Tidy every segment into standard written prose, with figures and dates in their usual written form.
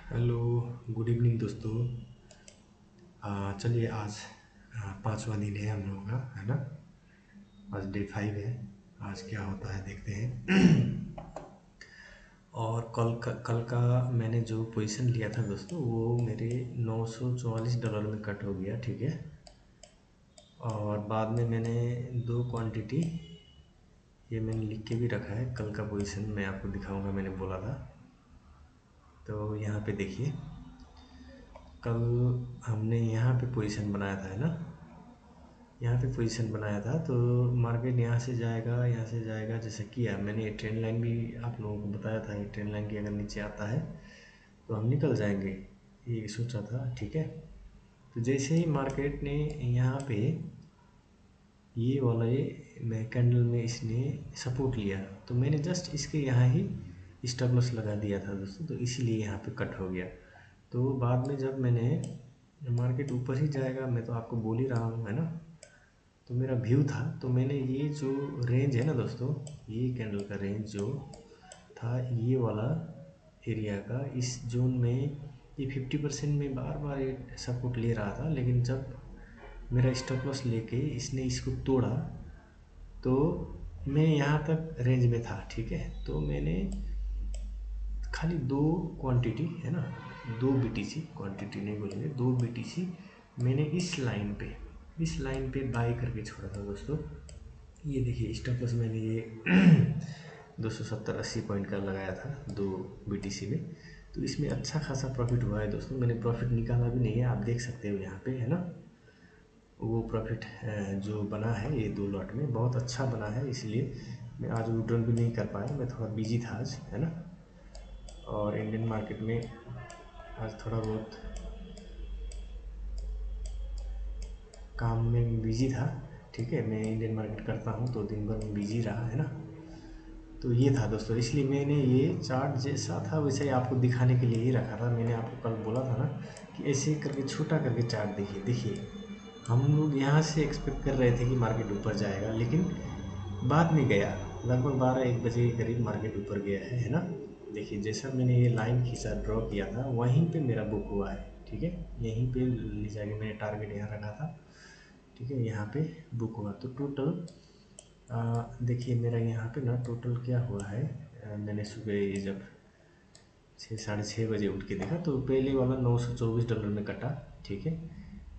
Hello, good evening दोस्तों। चलिए आज पाँचवा दिन है हम लोगों का, है ना। आज डे 5 है। आज क्या होता है देखते हैं। और कल का मैंने जो पोजीशन लिया था दोस्तों, वो मेरे $944 में कट हो गया, ठीक है। और बाद में मैंने दो क्वांटिटी, ये मैंने लिख के भी रखा है, कल का पोजीशन मैं आपको दिखाऊंगा, मैंने बोला था। तो यहाँ पे देखिए, कल हमने यहाँ पे पोजीशन बनाया था, है ना। यहाँ पे पोजीशन बनाया था तो मार्केट यहाँ से जाएगा, यहाँ से जाएगा, जैसे किया मैंने। ये ट्रेंड लाइन भी आप लोगों को बताया था, ये ट्रेंड लाइन की अगर नीचे आता है तो हम निकल जाएंगे, ये सोचा था, ठीक है। तो जैसे ही मार्केट ने यहाँ पे ये वाला ये मैं कैंडल में इसने सपोर्ट लिया, तो मैंने जस्ट इसके यहाँ ही स्टॉप लॉस लगा दिया था दोस्तों, तो इसीलिए यहाँ पे कट हो गया। तो बाद में जब मैंने, मार्केट ऊपर ही जाएगा, मैं तो आपको बोल ही रहा हूँ, है ना। तो मेरा व्यू था, तो मैंने ये जो रेंज है ना दोस्तों, ये कैंडल का रेंज जो था, ये वाला एरिया का, इस जोन में ये 50% में बार बार ये सपोर्ट ले रहा था, लेकिन जब मेरा स्टॉप लॉस लेके इसने इसको तोड़ा, तो मैं यहाँ तक रेंज में था, ठीक है। तो मैंने खाली दो क्वांटिटी, है ना, दो बीटीसी, क्वांटिटी नहीं बोलेंगे, दो बीटीसी मैंने इस लाइन पे बाई करके छोड़ा था दोस्तों। ये देखिए स्टॉप लॉस मैंने ये 270-80 पॉइंट का लगाया था दो बीटीसी में। तो इसमें अच्छा खासा प्रॉफिट हुआ है दोस्तों, मैंने प्रॉफिट निकाला भी नहीं है, आप देख सकते हो यहाँ पे, है ना। वो प्रॉफिट जो बना है ये दो लॉट में बहुत अच्छा बना है, इसलिए मैं आज विड्रॉल भी नहीं कर पाया, मैं थोड़ा बिजी था आज, है ना। और इंडियन मार्केट में आज थोड़ा बहुत काम में बिजी था, ठीक है। मैं इंडियन मार्केट करता हूँ तो दिन भर में बिजी रहा, है ना। तो ये था दोस्तों, इसलिए मैंने ये चार्ट जैसा था वैसे ही आपको दिखाने के लिए ही रखा था। मैंने आपको कल बोला था ना कि ऐसे करके छोटा करके चार्ट देखिए, देखिए हम लोग यहाँ से एक्सपेक्ट कर रहे थे कि मार्केट ऊपर जाएगा, लेकिन बाद में गया, लगभग 12-1 बजे के करीब मार्केट ऊपर गया है ना। देखिए जैसा मैंने ये लाइन खींचा, ड्रॉ किया था, वहीं पे मेरा बुक हुआ है, ठीक है। यहीं पे ले जाके मैंने टारगेट यहाँ रखा था, ठीक है, यहाँ पे बुक हुआ। तो टोटल देखिए मेरा यहाँ पे ना टोटल क्या हुआ है, मैंने सुबह ये जब 6-6:30 बजे उठ के देखा, तो पहले वाला $924 में कटा, ठीक है।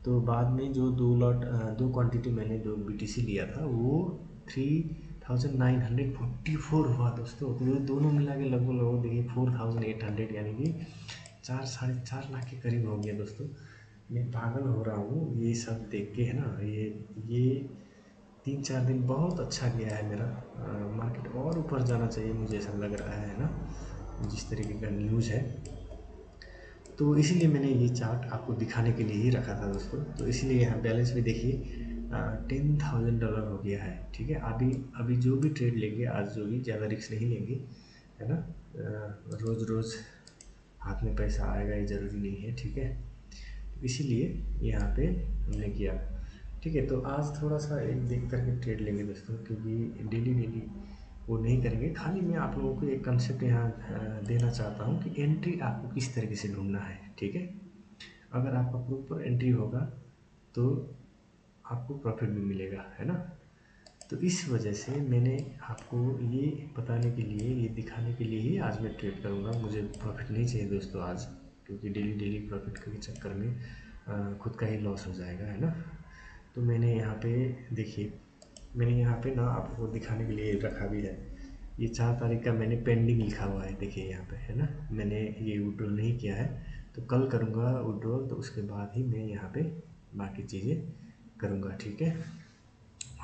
तो बाद में जो दो क्वांटिटी मैंने जो बीटीसी लिया था, वो 3944 हुआ दोस्तों। तो ये दोनों मिला के लगभग लगभग देखिए 4800, यानी कि 4-4.5 लाख के करीब हो गया दोस्तों। मैं पागल हो रहा हूँ ये सब देख के, है ना। ये 3-4 दिन बहुत अच्छा गया है मेरा, मार्केट और ऊपर जाना चाहिए मुझे ऐसा लग रहा है ना, जिस तरीके का न्यूज़ है। तो इसीलिए मैंने ये चार्ट आपको दिखाने के लिए ही रखा था दोस्तों। तो इसीलिए यहाँ बैलेंस भी देखिए $10,000 हो गया है, ठीक है। अभी अभी जो भी ट्रेड लेंगे आज, जो भी ज़्यादा रिस्क नहीं लेंगे, है ना। रोज़ रोज़ हाथ में पैसा आएगा ये ज़रूरी नहीं है, ठीक है। इसीलिए यहाँ पे हमने किया, ठीक है। तो आज थोड़ा सा एक देख करके ट्रेड लेंगे दोस्तों, क्योंकि डेली डेली वो नहीं करेंगे। खाली मैं आप लोगों को एक कंसेप्ट यहाँ देना चाहता हूँ कि एंट्री आपको किस तरीके से ढूंढना है, ठीक है। अगर आपका प्रॉपर एंट्री होगा तो आपको प्रॉफिट भी मिलेगा, है ना। तो इस वजह से मैंने आपको ये बताने के लिए, ये दिखाने के लिए ही आज मैं ट्रेड करूँगा। मुझे प्रॉफिट नहीं चाहिए दोस्तों आज, क्योंकि डेली डेली प्रॉफिट के चक्कर में खुद का ही लॉस हो जाएगा, है ना। तो मैंने यहाँ पे देखिए, मैंने यहाँ पे ना आपको दिखाने के लिए रखा भी है, ये 4 तारीख का मैंने पेंडिंग लिखा हुआ है, देखिए यहाँ पे, है ना। मैंने ये विड्रॉल नहीं किया है, तो कल करूँगा विड्रॉल, तो उसके बाद ही मैं यहाँ पे बाकी चीज़ें करूँगा, ठीक है।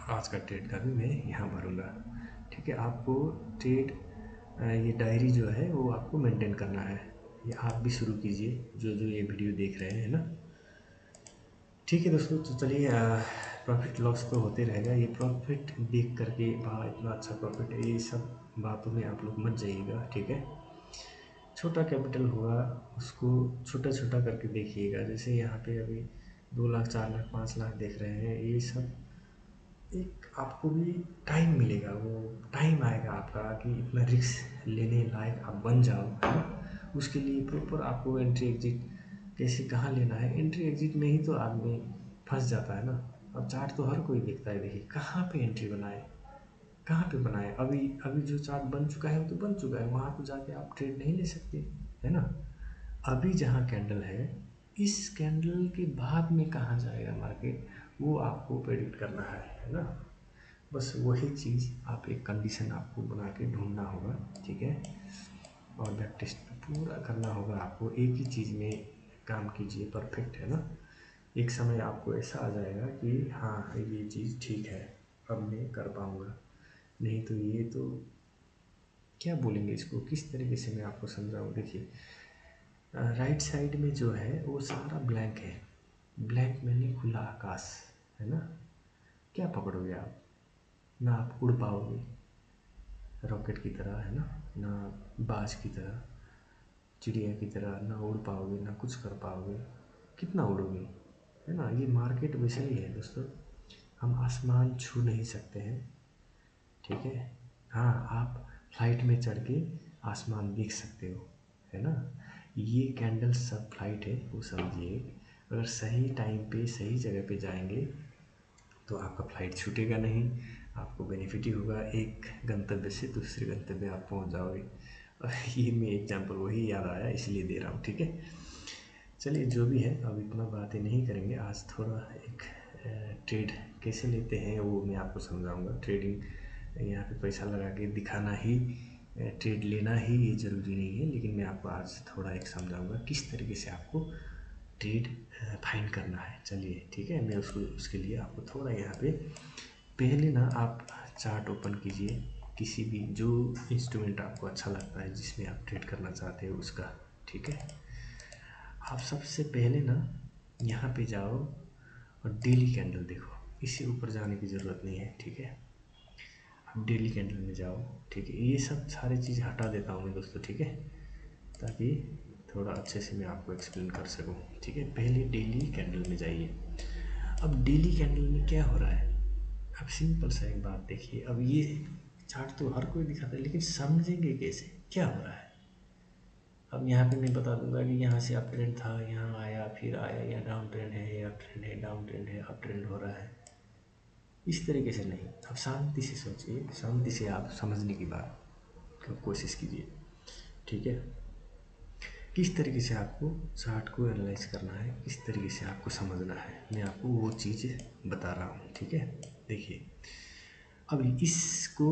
आज का ट्रेड का भी मैं यहाँ भरूँगा, ठीक है। आपको ट्रेड ये डायरी जो है वो आपको मेंटेन करना है, ये आप भी शुरू कीजिए, जो जो ये वीडियो देख रहे हैं ना, ठीक है दोस्तों। तो चलिए, प्रॉफिट लॉस तो होते रहेगा, ये प्रॉफिट देख करके वाह इतना अच्छा प्रॉफिट है, ये सब बातों में आप लोग मत जाइएगा, ठीक है। छोटा कैपिटल होगा उसको छोटा छोटा करके देखिएगा, जैसे यहाँ पे अभी 2 लाख, 4 लाख, 5 लाख देख रहे हैं, ये सब एक आपको भी टाइम मिलेगा, वो टाइम आएगा आपका कि इतना रिस्क लेने लायक आप बन जाओ, है ना। उसके लिए प्रॉपर आपको एंट्री एग्जिट कैसे कहाँ लेना है, एंट्री एग्जिट में ही तो आदमी फंस जाता है ना। अब चार्ट तो हर कोई देखता है, देखिए कहाँ पे एंट्री बनाए, कहाँ पे बनाए। अभी अभी जो चार्ट बन चुका है वो तो बन चुका है, वहाँ तो जाके आप ट्रेड नहीं ले सकते, है ना। अभी जहाँ कैंडल है, इस कैंडल के बाद में कहाँ जाएगा मार्केट, वो आपको प्रेडिक्ट करना है ना। बस वही चीज़ आप एक कंडीशन आपको बना के ढूंढना होगा, ठीक है। और बैक टेस्ट पूरा करना होगा आपको, एक ही चीज़ में काम कीजिए, परफेक्ट, है ना। एक समय आपको ऐसा आ जाएगा कि हाँ ये चीज़ ठीक है, अब मैं कर पाऊँगा। नहीं तो ये तो क्या बोलेंगे इसको, किस तरीके से मैं आपको समझाऊँ। देखिए राइट साइड में जो है वो सारा ब्लैंक है, ब्लैंक मैंने खुला आकाश, है ना। क्या पकड़ोगे आप, ना आप उड़ पाओगे रॉकेट की तरह, है ना, ना बाज की तरह, चिड़िया की तरह, ना उड़ पाओगे ना कुछ कर पाओगे, कितना उड़ोगे, है ना। ये मार्केट वैसे ही है दोस्तों, हम आसमान छू नहीं सकते हैं, ठीक है। हाँ आप फ्लाइट में चढ़ के आसमान देख सकते हो, है ना। ये कैंडल सब फ्लाइट है, वो समझिए। अगर सही टाइम पे सही जगह पे जाएंगे तो आपका फ्लाइट छूटेगा नहीं, आपको बेनिफिट ही होगा, एक गंतव्य से दूसरे गंतव्य आप पहुंच जाओगे। और ये मैं एग्जांपल वही याद आया इसलिए दे रहा हूँ, ठीक है। चलिए जो भी है, अब इतना बातें नहीं करेंगे आज, थोड़ा एक ट्रेड कैसे लेते हैं वो मैं आपको समझाऊंगा। ट्रेडिंग यहाँ पे पैसा लगा के दिखाना ही, ट्रेड लेना ही ये ज़रूरी नहीं है, लेकिन मैं आपको आज थोड़ा एक समझाऊंगा किस तरीके से आपको ट्रेड फाइंड करना है। चलिए ठीक है, मैं उसके लिए आपको थोड़ा यहाँ पे पहले ना आप चार्ट ओपन कीजिए, किसी भी जो इंस्ट्रूमेंट आपको अच्छा लगता है जिसमें आप ट्रेड करना चाहते हो उसका, ठीक है। आप सबसे पहले ना यहाँ पे जाओ और डेली कैंडल देखो, इससे ऊपर जाने की ज़रूरत नहीं है, ठीक है। आप डेली कैंडल में जाओ, ठीक है। ये सब सारी चीज़ हटा देता हूँ मैं दोस्तों, ठीक है, ताकि थोड़ा अच्छे से मैं आपको एक्सप्लेन कर सकूँ, ठीक है। पहले डेली कैंडल में जाइए। अब डेली कैंडल में क्या हो रहा है, अब सिंपल सा एक बात देखिए। अब ये चार्ट तो हर कोई दिखाता है, लेकिन समझेंगे कैसे क्या हो रहा है। अब यहाँ पे मैं बता दूंगा कि यहाँ से अप ट्रेंड था, यहाँ आया, फिर आया, या डाउन ट्रेंड है, या अप ट्रेंड है, डाउन ट्रेंड है, अप ट्रेंड हो रहा है, इस तरीके से नहीं। अब शांति से सोचिए, शांति से आप समझने की बात की कोशिश कीजिए, ठीक है। किस तरीके से आपको चार्ट को एनालाइज करना है, किस तरीके से आपको समझना है, मैं आपको वो चीज़ बता रहा हूँ, ठीक है। देखिए अब इसको,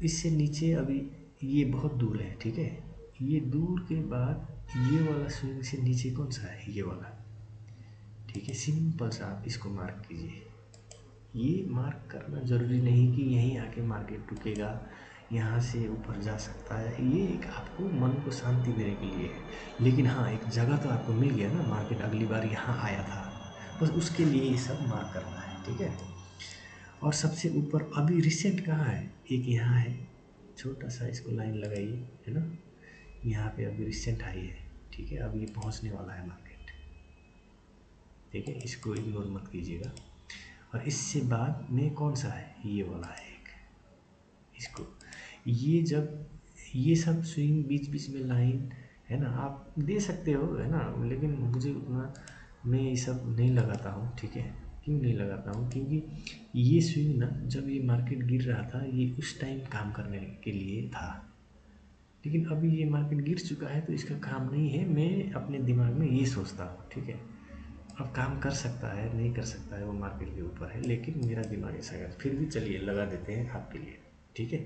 इससे नीचे अभी ये बहुत दूर है, ठीक है। ये दूर के बाद ये वाला स्विंग से नीचे कौन सा है, ये वाला, ठीक है। सिंपल सा आप इसको मार्क कीजिए। ये मार्क करना ज़रूरी नहीं कि यहीं आके मार्केट रुकेगा, यहाँ से ऊपर जा सकता है, ये एक आपको मन को शांति देने के लिए है। लेकिन हाँ एक जगह तो आपको मिल गया ना, मार्केट अगली बार यहाँ आया था, बस उसके लिए ये सब मार्क करना है, ठीक है। और सबसे ऊपर अभी रिसेंट कहाँ है, एक यहाँ है, छोटा सा इसको लाइन लगाइए, है ना। यहाँ पे अभी रिसेंट आई है, ठीक है। अब ये पहुँचने वाला है मार्केट, ठीक है, इसको इग्नोर मत कीजिएगा। और इससे बाद में कौन सा है, ये वाला है एक, इसको, ये जब ये सब स्विंग बीच बीच में लाइन, है ना, आप दे सकते हो, है ना, लेकिन मुझे उतना मैं ये सब नहीं लगाता हूँ, ठीक है। क्यों नहीं लगाता हूँ, क्योंकि ये स्विंग ना जब ये मार्केट गिर रहा था ये उस टाइम काम करने के लिए था, लेकिन अभी ये मार्केट गिर चुका है तो इसका काम नहीं है। मैं अपने दिमाग में ये सोचता हूँ, ठीक है। अब काम कर सकता है नहीं कर सकता है वो मार्केट के ऊपर है, लेकिन मेरा दिमाग ऐसा है, फिर भी चलिए लगा देते हैं आपके लिए, ठीक है।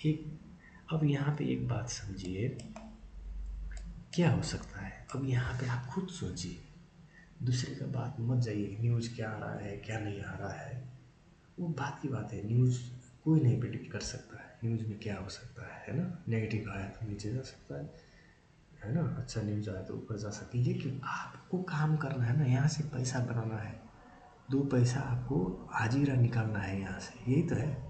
एक, अब यहाँ पे एक बात समझिए, क्या हो सकता है। अब यहाँ पे आप खुद सोचिए, दूसरे का बात मत जाइए, न्यूज़ क्या आ रहा है क्या नहीं आ रहा है, वो बात की बात है। न्यूज़ कोई नहीं प्रिडिक्ट कर सकता है, न्यूज़ में क्या हो सकता है ना। नेगेटिव आया तो नीचे जा सकता है ना, अच्छा न्यूज़ आया तो ऊपर जा सकती है। लेकिन आपको काम करना है ना, यहाँ से पैसा बनाना है, दो पैसा आपको हाजिरा निकालना है यहाँ से, यही तो है।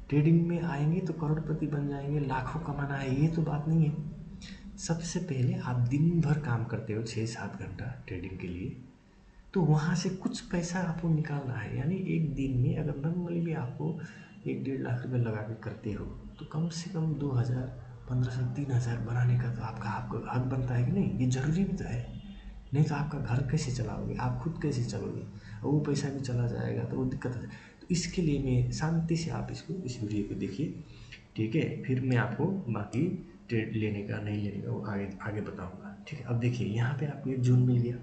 ट्रेडिंग में आएंगे तो करोड़पति बन जाएंगे, लाखों कमाना है, ये तो बात नहीं है। सबसे पहले आप दिन भर काम करते हो 6-7 घंटा ट्रेडिंग के लिए, तो वहाँ से कुछ पैसा आपको निकालना है। यानी एक दिन में अगर नॉर्मली भी आपको 1-1.5 लाख रुपये लगा के करते हो तो कम से कम 2,000 1500 3000 बनाने का तो आपका आपको हक बनता है कि नहीं, ये ज़रूरी भी तो है। नहीं तो आपका घर कैसे चलाओगे, आप खुद कैसे चलोगे, और वो पैसा भी चला जाएगा तो वो दिक्कत है। तो इसके लिए मैं शांति से आप इसको इस वीडियो को देखिए, ठीक है, फिर मैं आपको बाकी ट्रेड लेने का नहीं लेने का वो आगे आगे बताऊंगा, ठीक है। अब देखिए यहाँ पे आपको एक जून मिल गया,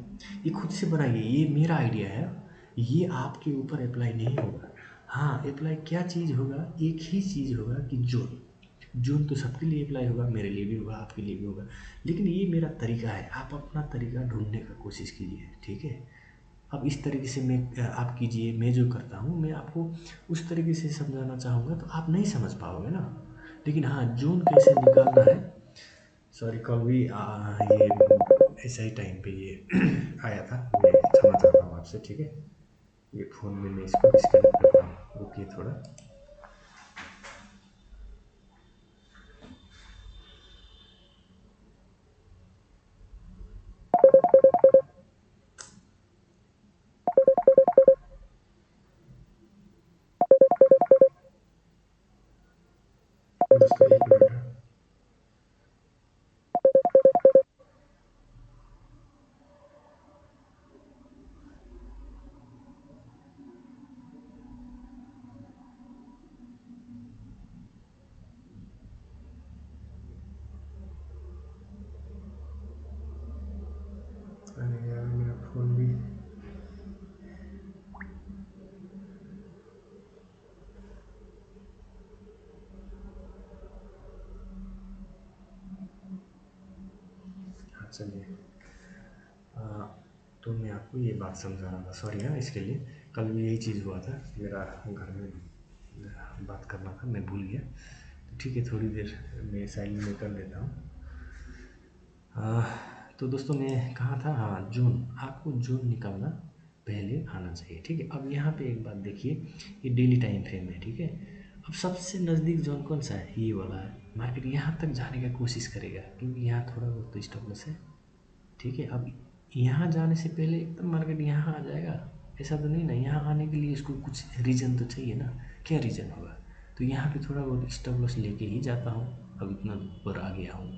ये खुद से बनाइए, ये मेरा आइडिया है, ये आपके ऊपर अप्लाई नहीं होगा। हाँ, अप्लाई क्या चीज़ होगा, एक ही चीज़ होगा कि जून, जून तो सबके लिए अप्लाई होगा, मेरे लिए भी होगा, आपके लिए भी होगा, लेकिन ये मेरा तरीका है, आप अपना तरीका ढूंढने का कोशिश कीजिए, ठीक है। अब इस तरीके से मैं आप कीजिए, मैं जो करता हूँ मैं आपको उस तरीके से समझाना चाहूँगा तो आप नहीं समझ पाओगे ना। लेकिन हाँ, जून कैसे निकालना है, सॉरी कल भी ये ऐसा ही टाइम पे ये आया था, मैं क्षमा चाहता हूँ आपसे, ठीक है। ये फ़ोन में मैं इसको डिस्कनेक्ट करता हूँ, रुकिए थोड़ा। दोस्तों एक मिनट। अरे यार मेरा फ़ोन भी, हाँ चलिए। अ, तो मैं आपको ये बात समझा रहा था, सॉरी हाँ इसके लिए। कल भी यही चीज़ हुआ था, मेरा घर में बात करना था, मैं भूल गया। तो ठीक है, थोड़ी देर मैं साइलेंट में कर देता हूँ। अ, तो दोस्तों मैं कहाँ था, हाँ जून, आपको जून निकालना पहले आना चाहिए, ठीक है। अब यहाँ पे एक बात देखिए, ये डेली टाइम फ्रेम है, ठीक है। अब सबसे नज़दीक जोन कौन सा है, ये वाला है। मार्केट यहाँ तक जाने का कोशिश करेगा क्योंकि यहाँ थोड़ा बहुत तो स्टॉप लॉस है, ठीक है। अब यहाँ जाने से पहले एकदम मार्केट यहाँ आ जाएगा, ऐसा तो नहीं ना। यहाँ आने के लिए इसको कुछ रीज़न तो चाहिए ना, क्या रीज़न होगा। तो यहाँ पे थोड़ा बहुत स्टॉप लॉस लेके ही जाता हूँ, अब इतना ऊपर आ गया हूँ,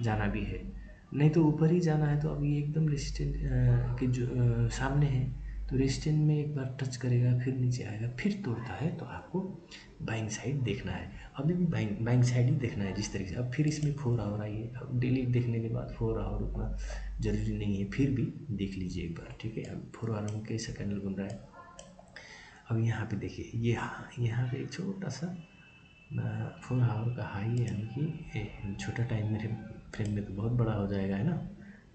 जाना भी है, नहीं तो ऊपर ही जाना है। तो अब ये एकदम रेजिस्टेंट के जो सामने है, तो रेजिस्टेंट में एक बार टच करेगा, फिर नीचे आएगा, फिर तोड़ता है, तो आपको बाइंग साइड देखना है। अभी भी बाइंग बाइंग साइड ही देखना है जिस तरीके से। अब फिर इसमें 4 आवर आई है, अब डेली देखने के बाद 4 आवर उतना ज़रूरी नहीं है, फिर भी देख लीजिए एक बार, ठीक है। अब 4 आवर में कैसा कैंडल बन रहा है। अब यहाँ पे देखिए, ये यहाँ पे एक छोटा सा 4 आवर का हाई है, यानी कि छोटा टाइम मेरे फ्रेम में तो बहुत बड़ा हो जाएगा, है ना।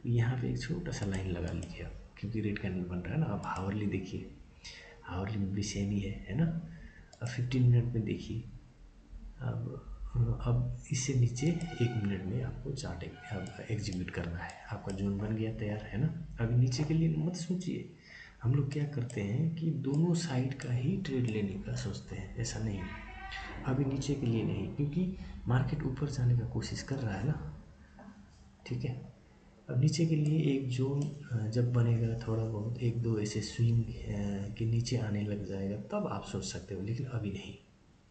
तो यहाँ पे एक छोटा सा लाइन लगा लीजिए आप, क्योंकि रेड कैंडल बन रहा है ना। अब हावरली देखिए, हावरली में भी सेम ही है ना। अब 15 मिनट में देखिए, अब इससे नीचे 1 मिनट में आपको चार्ट अब एग्जीक्यूट करना है। आपका जोन बन गया तैयार, है ना। अभी नीचे के लिए मत सोचिए, हम लोग क्या करते हैं कि दोनों साइड का ही ट्रेड लेने का सोचते हैं, ऐसा नहीं। अभी नीचे के लिए नहीं, क्योंकि मार्केट ऊपर जाने का कोशिश कर रहा है ना, ठीक है। अब नीचे के लिए एक जोन जब बनेगा, थोड़ा बहुत एक दो ऐसे स्विंग के नीचे आने लग जाएगा, तब आप सोच सकते हो, लेकिन अभी नहीं।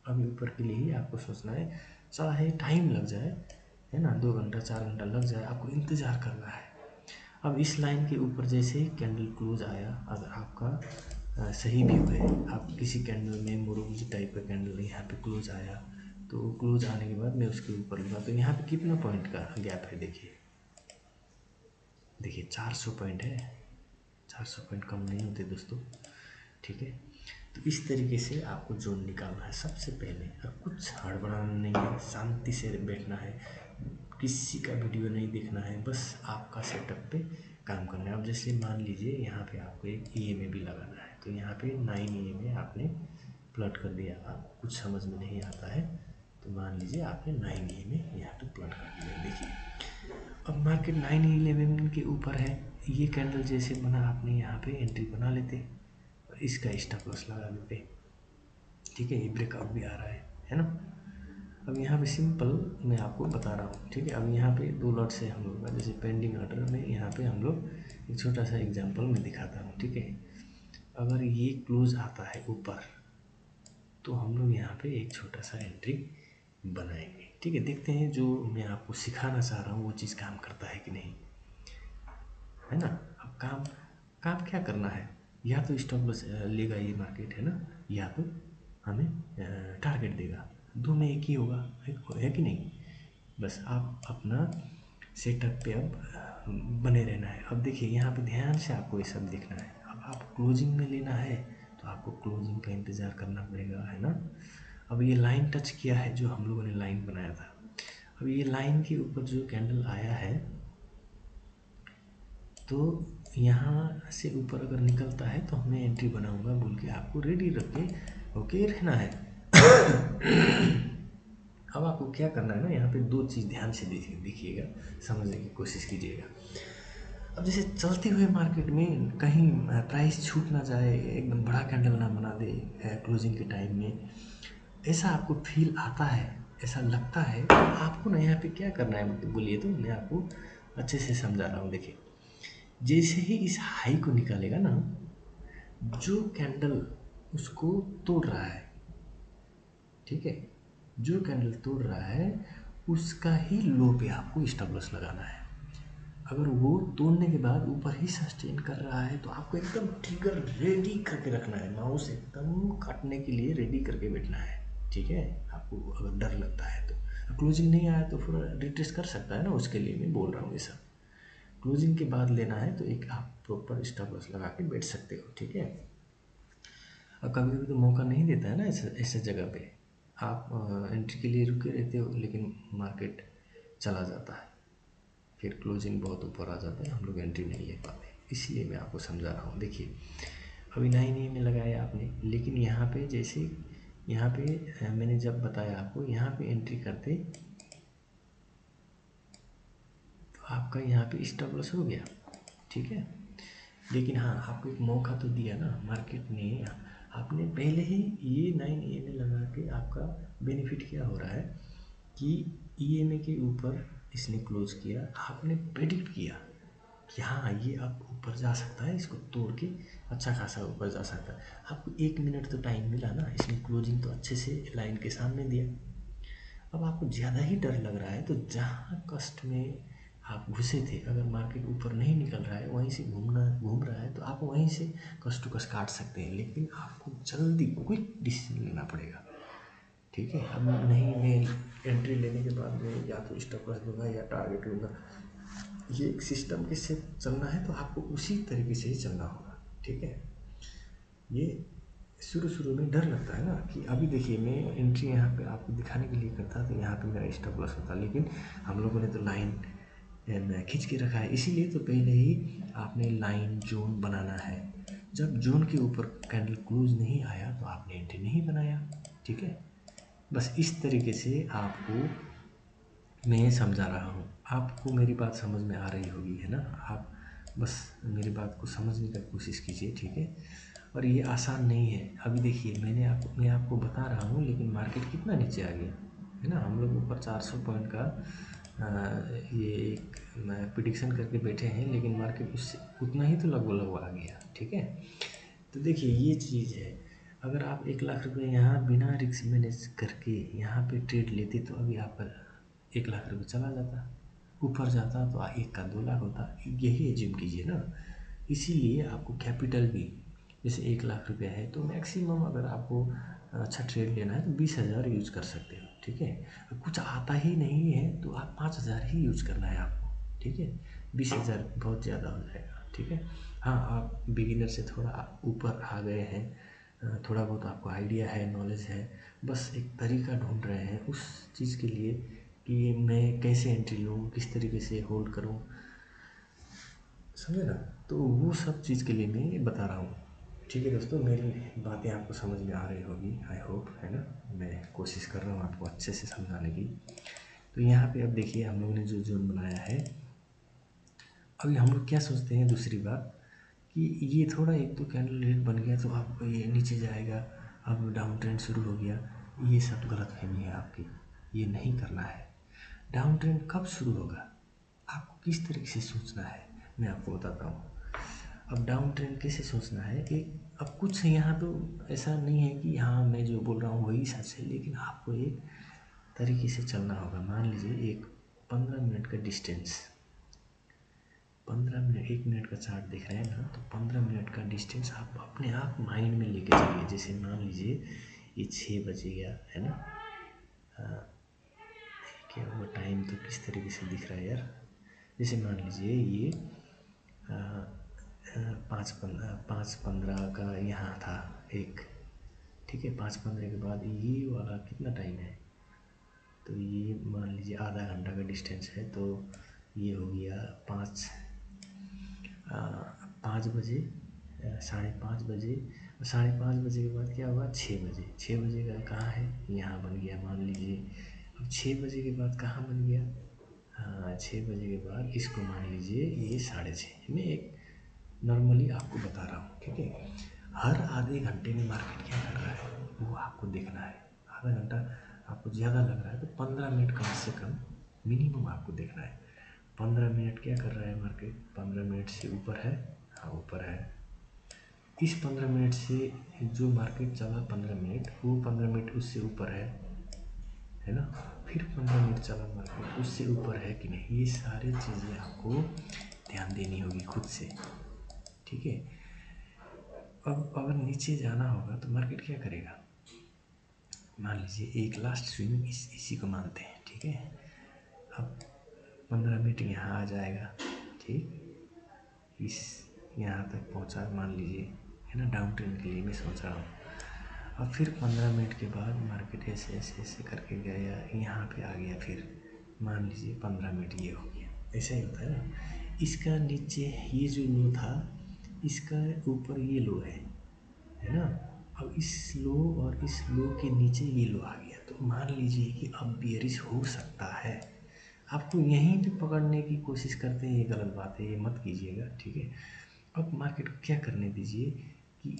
अभी ऊपर के लिए ही आपको सोचना है, चाहे टाइम लग जाए, है ना, 2 घंटा 4 घंटा लग जाए, आपको इंतज़ार करना है। अब इस लाइन के ऊपर जैसे ही कैंडल क्लोज आया, अगर आपका सही व्यू है, आप किसी कैंडल में मोरूबजी टाइप का कैंडल यहाँ पे क्लोज आया, तो क्लोज आने के बाद मैं उसके ऊपर लूँगा, तो यहाँ पे कितना पॉइंट का गैप है, देखिए देखिए 400 पॉइंट है। 400 पॉइंट कम नहीं होते दोस्तों, ठीक है। तो इस तरीके से आपको जोन निकालना है सबसे पहले, और कुछ हड़बड़ाना नहीं है, शांति से बैठना है, किसी का वीडियो नहीं देखना है, बस आपका सेटअप पे काम करना है। अब जैसे मान लीजिए यहाँ पे आपको एक EMA भी लगाना है, तो यहाँ पे 9 EMA आपने प्लॉट कर दिया, आपको कुछ समझ में नहीं आता है, तो मान लीजिए आपने 9 EMA यहाँ पे प्लॉट कर दिया। देखिए अब मार्केट 9-11 के ऊपर है, ये कैंडल जैसे बना, आपने यहाँ पे एंट्री बना लेते और इसका स्टॉप लॉस लगा देते, ठीक है। ये ब्रेकआउट भी आ रहा है ना। अब यहाँ पे सिंपल मैं आपको बता रहा हूँ, ठीक है। अब यहाँ पे 2 लॉट से हम लोग का जैसे पेंडिंग ऑर्डर में, यहाँ पे हम लोग एक छोटा सा एग्जांपल में दिखाता हूँ, ठीक है। अगर ये क्लोज आता है ऊपर, तो हम लोग यहाँ पे एक छोटा सा एंट्री बनाएंगे। ठीक है, देखते हैं जो मैं आपको सिखाना चाह रहा हूँ वो चीज़ काम करता है कि नहीं, है ना। अब काम काम क्या करना है, या तो स्टॉप लॉस लेगा ये मार्केट, है ना, या तो हमें टारगेट देगा। दो में एक ही होगा, है कि नहीं। बस आप अपना सेटअप पे अब बने रहना है। अब देखिए यहाँ पे ध्यान से आपको ये सब देखना है। अब आप क्लोजिंग में लेना है तो आपको क्लोजिंग का इंतज़ार करना पड़ेगा, है ना। अब ये लाइन टच किया है, जो हम लोगों ने लाइन बनाया था। अब ये लाइन के ऊपर जो कैंडल आया है, तो यहाँ से ऊपर अगर निकलता है तो मैं एंट्री बनाऊंगा बोल के आपको रेडी रख के ओके रहना है। अब आपको क्या करना है ना, यहाँ पे दो चीज़ ध्यान से देखिएगा, समझने की कोशिश कीजिएगा। अब जैसे चलते हुए मार्केट में कहीं प्राइस छूट ना जाए, एकदम बड़ा कैंडल ना बना दे क्लोजिंग के टाइम में, ऐसा आपको फील आता है, ऐसा लगता है, तो आपको ना यहाँ पे क्या करना है बोलिए, तो मैं आपको अच्छे से समझा रहा हूँ। देखिए, जैसे ही इस हाई को निकालेगा ना, जो कैंडल उसको तोड़ रहा है, ठीक है, जो कैंडल तोड़ रहा है उसका ही लो पे आपको स्टॉप लॉस लगाना है। अगर वो तोड़ने के बाद ऊपर ही सस्टेन कर रहा है तो आपको एकदम ट्रिगर रेडी करके रखना है, माउस एकदम काटने के लिए रेडी करके बैठना है। ठीक है, आपको अगर डर लगता है तो क्लोजिंग नहीं आया तो फिर रिट्रेस कर सकता है ना, उसके लिए मैं बोल रहा हूँ ये सब। क्लोजिंग के बाद लेना है तो एक आप प्रॉपर स्टॉप लॉस लगा के बैठ सकते हो। ठीक है, अब कभी कभी तो मौका नहीं देता है ना ऐसे जगह पे, आप एंट्री के लिए रुके रहते हो लेकिन मार्केट चला जाता है, फिर क्लोजिंग बहुत ऊपर आ जाता है, हम लोग एंट्री नहीं ले पाते। इसलिए मैं आपको समझा रहा हूँ। देखिए, अभी 9 में लगाया आपने, लेकिन यहाँ पे जैसे यहाँ पे मैंने जब बताया आपको यहाँ पे एंट्री करते तो आपका यहाँ पे स्टॉप लॉस हो गया। ठीक है, लेकिन हाँ, आपको एक मौका तो दिया ना मार्केट ने। आपने पहले ही ये 9 में लगा के आपका बेनिफिट क्या हो रहा है कि EMA के ऊपर इसने क्लोज किया, आपने प्रेडिक्ट किया कि हाँ ये अब ऊपर जा सकता है, इसको तोड़ के अच्छा खासा ऊपर जा सकता है। आपको 1 मिनट तो टाइम मिला ना, इसने क्लोजिंग तो अच्छे से लाइन के सामने दिया। अब आपको ज़्यादा ही डर लग रहा है तो जहाँ कस्ट में आप घुसे थे, अगर मार्केट ऊपर नहीं निकल रहा है, वहीं से घूम रहा है, तो आप वहीं से कस्ट टू कस्ट काट सकते हैं, लेकिन आपको जल्दी क्विक डिसीजन लेना पड़ेगा। ठीक है, अब नहीं मैं एंट्री लेने के बाद मैं या तो स्टॉप लॉस लूँगा या टारगेट लूँगा, ये एक सिस्टम के से चलना है तो आपको उसी तरीके से ही चलना होगा। ठीक है, ये शुरू शुरू में डर लगता है ना कि अभी देखिए मैं एंट्री यहाँ पे आपको दिखाने के लिए करता तो यहाँ पे मेरा स्टॉप लॉस होता, लेकिन हम लोगों ने तो लाइन खींच के रखा है, इसीलिए तो पहले ही आपने लाइन जोन बनाना है। जब जोन के ऊपर कैंडल क्लोज नहीं आया तो आपने एंट्री नहीं बनाया। ठीक है, बस इस तरीके से आपको मैं समझा रहा हूँ, आपको मेरी बात समझ में आ रही होगी, है ना। आप बस मेरी बात को समझने की कोशिश कीजिए। ठीक है, और ये आसान नहीं है। अभी देखिए मैं आपको बता रहा हूँ, लेकिन मार्केट कितना नीचे आ गया, है ना। हम लोग ऊपर 400 पॉइंट का ये एक प्रिडिक्शन करके बैठे हैं, लेकिन मार्केट उससे उतना ही तो लगभग आ गया। ठीक है, तो देखिए ये चीज़ है, अगर आप 1 लाख रुपये यहाँ बिना रिस्क मैनेज करके यहाँ पे ट्रेड लेते तो अभी आपका 1 लाख रुपये चला जाता, ऊपर जाता तो 1 का 2 लाख होता, यही एज्यूम कीजिए ना। इसीलिए आपको कैपिटल भी, जैसे 1 लाख रुपया है तो मैक्सिमम अगर आपको अच्छा ट्रेड लेना है तो 20,000 यूज कर सकते हो। ठीक है, कुछ आता ही नहीं है तो आप 5,000 ही यूज करना है आपको। ठीक है, 20,000 बहुत ज़्यादा हो जाएगा। ठीक है, हाँ आप बिगिनर से थोड़ा ऊपर आ गए हैं, थोड़ा बहुत आपको आइडिया है, नॉलेज है, बस एक तरीका ढूंढ रहे हैं उस चीज़ के लिए कि मैं कैसे एंट्री लूँ, किस तरीके से होल्ड करूँ, समझे ना। तो वो सब चीज़ के लिए मैं बता रहा हूँ। ठीक है दोस्तों, मेरी बातें आपको समझ में आ रही होगी, आई होप, है ना। मैं कोशिश कर रहा हूँ आपको अच्छे से समझाने की। तो यहाँ पे अब देखिए हम लोगों ने जो जोन बनाया है, अभी हम लोग क्या सोचते हैं, दूसरी बात कि ये थोड़ा एक तो कैंडल रेट बन गया तो आप ये नीचे जाएगा, अब डाउन ट्रेंड शुरू हो गया, ये सब गलतफहमी है आपकी, ये नहीं करना है। डाउन ट्रेंड कब शुरू होगा, आपको किस तरीके से सोचना है मैं आपको बताता हूँ। अब डाउन ट्रेंड कैसे सोचना है, एक अब कुछ यहाँ तो ऐसा नहीं है कि हाँ मैं जो बोल रहा हूँ वही सच है, लेकिन आपको एक तरीके से चलना होगा। मान लीजिए एक 15 मिनट का डिस्टेंस, 15 मिनट, 1 मिनट का चार्ट दिख रहे हैं ना, तो 15 मिनट का डिस्टेंस आप अपने आप माइंड में लेके चलिए। जैसे मान लीजिए ये 6 बजे गया है ना, क्या हुआ, टाइम तो किस तरीके से दिख रहा है यार। जैसे मान लीजिए ये 5:15 का यहाँ था एक, ठीक है। 5:15 के बाद ये वाला कितना टाइम है, तो ये मान लीजिए आधा घंटा का डिस्टेंस है, तो ये हो गया 5 बजे, 5:30 बजे। और 5:30 बजे के बाद क्या हुआ, 6 बजे। 6 बजे का कहाँ है, यहाँ बन गया मान लीजिए। अब 6 बजे के बाद कहाँ बन गया, हाँ 6 बजे के बाद इसको मान लीजिए ये 6:30। मैं एक नॉर्मली आपको बता रहा हूँ, ठीक है। हर आधे घंटे में मार्केट क्या कर रहा है वो आपको देखना है। आधा घंटा आपको ज़्यादा लग रहा है तो 15 मिनट कम से कम मिनिमम आपको देखना है। 15 मिनट क्या कर रहा है मार्केट, 15 मिनट से ऊपर है, हाँ ऊपर है। इस 15 मिनट से जो मार्केट चला 15 मिनट, वो 15 मिनट उससे ऊपर है ना। फिर 15 मिनट चला मार्केट, उससे ऊपर है कि नहीं, ये सारी चीज़ें आपको ध्यान देनी होगी खुद से, ठीक है। अब अगर नीचे जाना होगा तो मार्केट क्या करेगा, मान लीजिए एक लास्ट स्विंग इसी को मानते हैं, ठीक है। अब 15 मिनट यहाँ आ जाएगा, ठीक, इस यहाँ तक पहुँचा मान लीजिए, है ना, डाउन ट्रेंड के लिए मैं सोच रहा हूँ। अब फिर 15 मिनट के बाद मार्केट ऐसे ऐसे ऐसे करके गया, यहाँ पे आ गया, फिर मान लीजिए 15 मिनट ये हो गया। ऐसा ही होता है ना। इसका नीचे ये जो लो था, इसका ऊपर ये लो है ना। अब इस लो और इस लो के नीचे ये लो आ गया, तो मान लीजिए कि अब बेयरिश हो सकता है। आपको यहीं पे पकड़ने की कोशिश करते हैं, ये गलत बात है, ये मत कीजिएगा, ठीक है। अब मार्केट को क्या करने दीजिए कि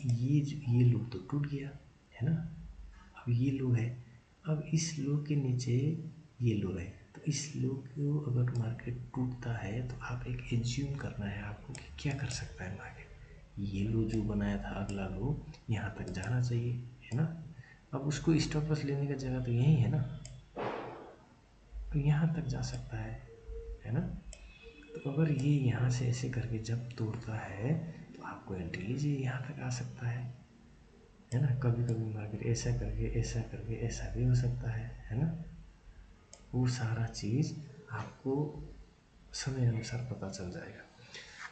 ये लो तो टूट गया है ना, अब ये लो है, अब इस लो के नीचे ये लो है, तो इस लो को अगर मार्केट टूटता है तो आप एक एज्यूम करना है आपको कि क्या कर सकता है मार्केट। ये लो जो बनाया था अगला लो यहाँ तक जाना चाहिए, है ना। अब उसको स्टॉप लॉस लेने का जगह तो यही है ना, तो यहाँ तक जा सकता है ना। तो अगर ये यहाँ से ऐसे करके जब तोड़ता है तो आपको एंट्री लीजिए, यहाँ तक आ सकता है ना। कभी कभी मार्केट ऐसा करके ऐसा करके ऐसा भी हो सकता है ना। वो सारा चीज़ आपको समय अनुसार पता चल जाएगा।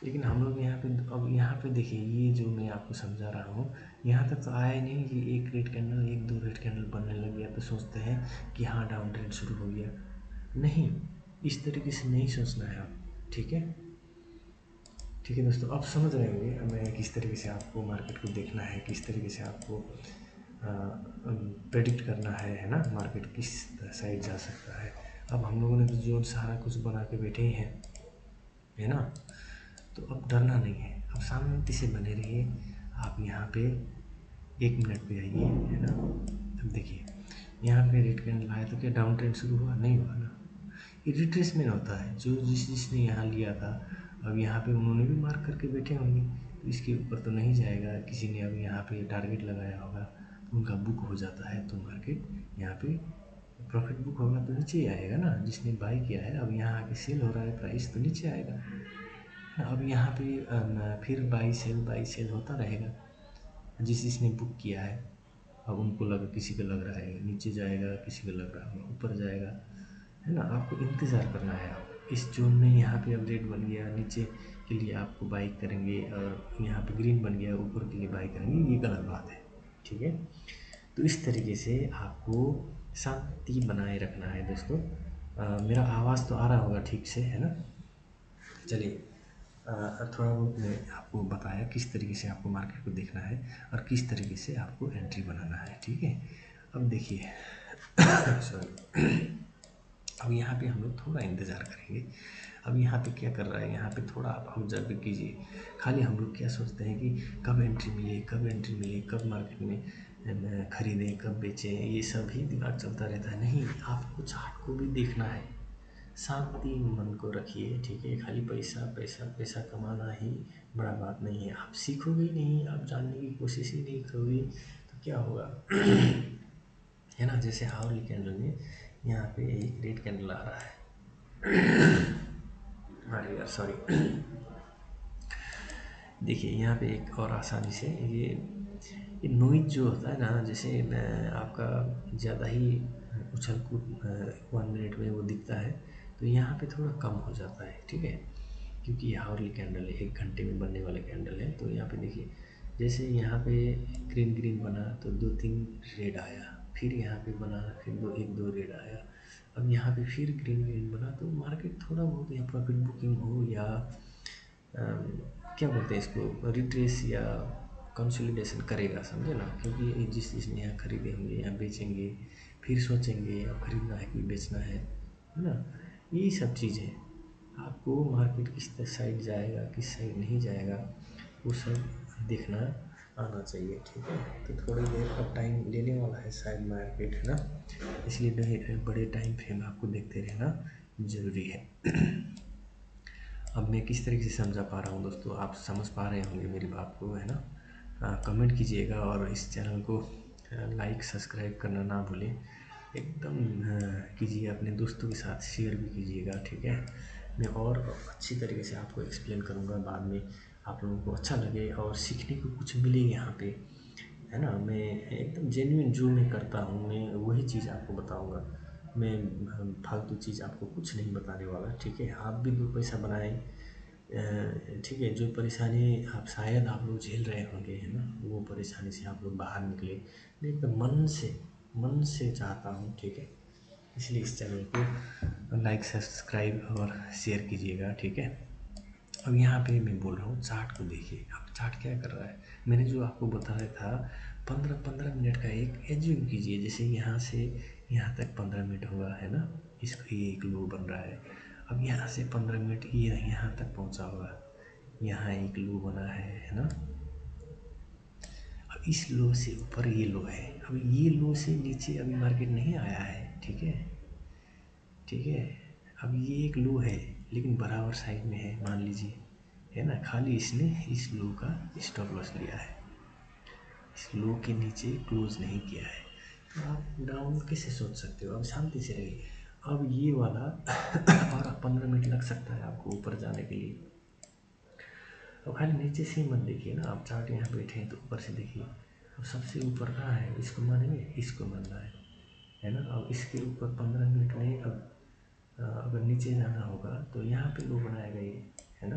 लेकिन हम लोग यहाँ पे, अब यहाँ पे देखिए, ये जो मैं आपको समझा रहा हूँ यहाँ तक तो आया ही नहीं, ये एक रेड कैंडल, एक दो रेड कैंडल बनने लग गया तो सोचते हैं कि हाँ डाउन ट्रेंड शुरू हो गया। नहीं, इस तरीके से नहीं सोचना है आप, ठीक है। ठीक है दोस्तों, अब समझ रहे होंगे मैं किस तरीके से आपको मार्केट को देखना है, किस तरीके से आपको प्रेडिक्ट करना है ना, मार्केट किस साइड जा सकता है। अब हम लोगों ने तो जोन सारा कुछ बना के बैठे ही हैं, है ना। तो अब डरना नहीं है, अब शांति से बने रहिए। आप यहाँ पे 1 मिनट पे आइए, है ना। अब देखिए यहाँ पे रेड कैंडल आया तो क्या डाउन ट्रेंड शुरू हुआ, नहीं हुआ ना। ये रिट्रेसमेंट होता है, जो जिसने यहाँ लिया था अब यहाँ पे उन्होंने भी मार्क करके बैठे होंगे, तो इसके ऊपर तो नहीं जाएगा। किसी ने अब यहाँ पे टारगेट लगाया होगा तो उनका बुक हो जाता है, तो मार्केट यहाँ पे प्रॉफिट बुक होगा तो नीचे ही आएगा ना। जिसने बाई किया है अब यहाँ आके सेल हो रहा है, प्राइस तो नीचे आएगा। अब यहाँ पे फिर बाई सेल होता रहेगा। जिसने बुक किया है अब उनको लगा, किसी को लग रहा है नीचे जाएगा, किसी को लग रहा है ऊपर जाएगा, है ना। आपको इंतज़ार करना है। आप इस जोन में यहाँ पे अब रेड बन गया, नीचे के लिए आपको बाई करेंगे, और यहाँ पे ग्रीन बन गया, ऊपर के लिए बाई करेंगे, ये गलत बात है, ठीक है। तो इस तरीके से आपको शांति बनाए रखना है दोस्तों। मेरा आवाज़ तो आ रहा होगा ठीक से, है ना। चलिए थोड़ा बहुत मैं आपको बताया किस तरीके से आपको मार्केट को देखना है और किस तरीके से आपको एंट्री बनाना है, ठीक है। अब देखिए सॉरी, अब यहाँ पे हम लोग थोड़ा इंतज़ार करेंगे। अब यहाँ पे क्या कर रहा है, यहाँ पे थोड़ा आप ऑब्जर्व कीजिए। खाली हम लोग क्या सोचते हैं कि कब एंट्री मिले, कब एंट्री मिले, कब मार्केट में खरीदें, कब बेचें, ये सब ही दिमाग चलता रहता है। नहीं, आपको चार्ट को भी देखना है। शांति मन को रखिए, ठीक है। खाली पैसा पैसा पैसा कमाना ही बड़ा बात नहीं है। आप सीखोगे ही नहीं, आप जानने की कोशिश ही नहीं करोगे तो क्या होगा है ना। जैसे हाउर्ली कैंडल में यहाँ पे एक रेड कैंडल आ रहा है। अरे यार सॉरी। देखिए यहाँ पे एक और आसानी से ये नॉइज जो होता है ना, जैसे आपका ज़्यादा ही उछल कूद 1 मिनट में वो दिखता है, तो यहाँ पे थोड़ा कम हो जाता है, ठीक है। क्योंकि ये हावरली कैंडल है, 1 घंटे में बनने वाले कैंडल है। तो यहाँ पे देखिए, जैसे यहाँ पे ग्रीन ग्रीन बना तो 2-3 रेड आया, फिर यहाँ पे बना, फिर 1-2 रेड आया, अब यहाँ पे फिर ग्रीन ग्रीन बना, तो मार्केट थोड़ा बहुत या प्रॉफिट बुकिंग हो या क्या बोलते हैं इसको, रिट्रेस या कंसोलिडेशन करेगा, समझे ना। क्योंकि ये जिसने यहाँ खरीदे होंगे यहाँ बेचेंगे, फिर सोचेंगे अब खरीदना है कि बेचना है ना। यही सब चीज़ें आपको मार्केट किस साइड जाएगा, किस साइड नहीं जाएगा, वो सब देखना आना चाहिए, ठीक है। तो थोड़ी देर का टाइम लेने वाला है शायद मार्केट, है ना। इसलिए बड़े टाइम फ्रेम आपको देखते रहना ज़रूरी है। अब मैं किस तरीके से समझा पा रहा हूँ दोस्तों, आप समझ पा रहे होंगे मेरी बात को, है ना। कमेंट कीजिएगा और इस चैनल को लाइक सब्सक्राइब करना ना भूलें, एकदम कीजिए, अपने दोस्तों के साथ शेयर भी कीजिएगा, ठीक है। मैं और अच्छी तरीके से आपको एक्सप्लेन करूँगा बाद में, आप लोगों को अच्छा लगे और सीखने को कुछ मिले यहाँ पे, है ना। मैं एकदम जेन्युइन जो मैं करता हूँ, मैं वही चीज़ आपको बताऊँगा। मैं फालतू चीज़ आपको कुछ नहीं बताने वाला, ठीक है। आप भी 2 पैसा बनाएं, ठीक है। जो परेशानी आप शायद आप लोग झेल रहे होंगे, है ना, वो परेशानी से आप लोग बाहर निकले, मैं एकदम मन से चाहता हूँ, ठीक है। इसलिए इस चैनल को लाइक सब्सक्राइब और शेयर कीजिएगा, ठीक है। अब यहाँ पे मैं बोल रहा हूँ, चार्ट को देखिए। अब चार्ट क्या कर रहा है, मैंने जो आपको बताया था 15-15 मिनट का एक एज्यूम कीजिए, जैसे यहाँ से यहाँ तक 15 मिनट होगा, है ना। इसको ये एक लो बन रहा है। अब यहाँ से 15 मिनट ये यहाँ तक पहुँचा होगा, यहाँ एक लो बना है ना। अब इस लो से ऊपर ये लो है, अब ये लो से नीचे अभी मार्केट नहीं आया है, ठीक है, ठीक है। अब ये एक लो है लेकिन बराबर साइड में है, मान लीजिए, है ना। खाली इसने इस लो का स्टॉप लॉस लिया है, इस लो के नीचे क्लोज नहीं किया है, तो आप डाउन कैसे सोच सकते हो। अब शांति से रहिए। अब ये वाला और 15 मिनट लग सकता है आपको ऊपर जाने के लिए। अब खाली नीचे से ही मत देखिए ना, आप चार्ट यहाँ बैठे हैं तो ऊपर से देखिए। अब सबसे ऊपर कहाँ है, इसको मानेंगे, इसको मानना है ना। अब इसके ऊपर 15 मिनट में अब अगर नीचे जाना होगा तो यहाँ पे लो बनाएगा ये, है ना।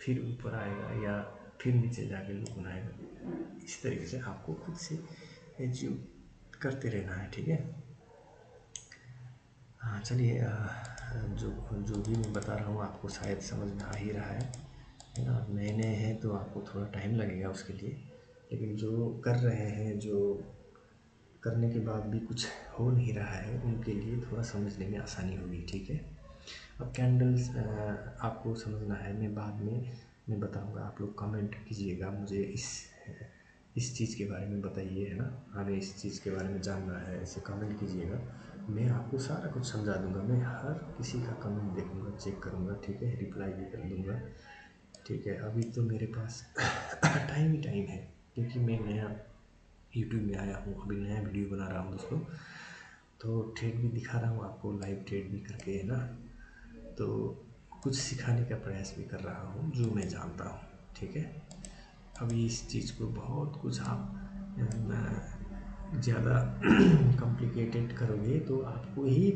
फिर ऊपर आएगा या फिर नीचे जाके लो बनाएगा। इस तरीके से आपको खुद से एज्यूम करते रहना है, ठीक है। हाँ चलिए, जो जो भी मैं बता रहा हूँ आपको शायद समझ में आ ही रहा है ना। नए नए हैं तो आपको थोड़ा टाइम लगेगा उसके लिए, लेकिन जो कर रहे हैं, जो करने के बाद भी कुछ हो नहीं रहा है, उनके लिए थोड़ा समझने में आसानी होगी, ठीक है। अब कैंडल्स आपको समझना है, मैं बाद में मैं बताऊंगा। आप लोग कमेंट कीजिएगा, मुझे इस चीज़ के बारे में बताइए, है ना, हमें इस चीज़ के बारे में जानना है, ऐसे कमेंट कीजिएगा। मैं आपको सारा कुछ समझा दूंगा, मैं हर किसी का कमेंट देखूंगा, चेक करूंगा, ठीक है, रिप्लाई भी कर दूंगा, ठीक है। अभी तो मेरे पास टाइम ही टाइम है, क्योंकि मैं नया यूट्यूब में आया हूँ, अभी नया वीडियो बना रहा हूँ दोस्तों, तो ट्रेड भी दिखा रहा हूँ आपको, लाइव ट्रेड भी करके, है ना। तो कुछ सिखाने का प्रयास भी कर रहा हूँ जो मैं जानता हूँ, ठीक है। अभी इस चीज़ को बहुत कुछ आप ज़्यादा कॉम्प्लिकेटेड करोगे तो आपको ही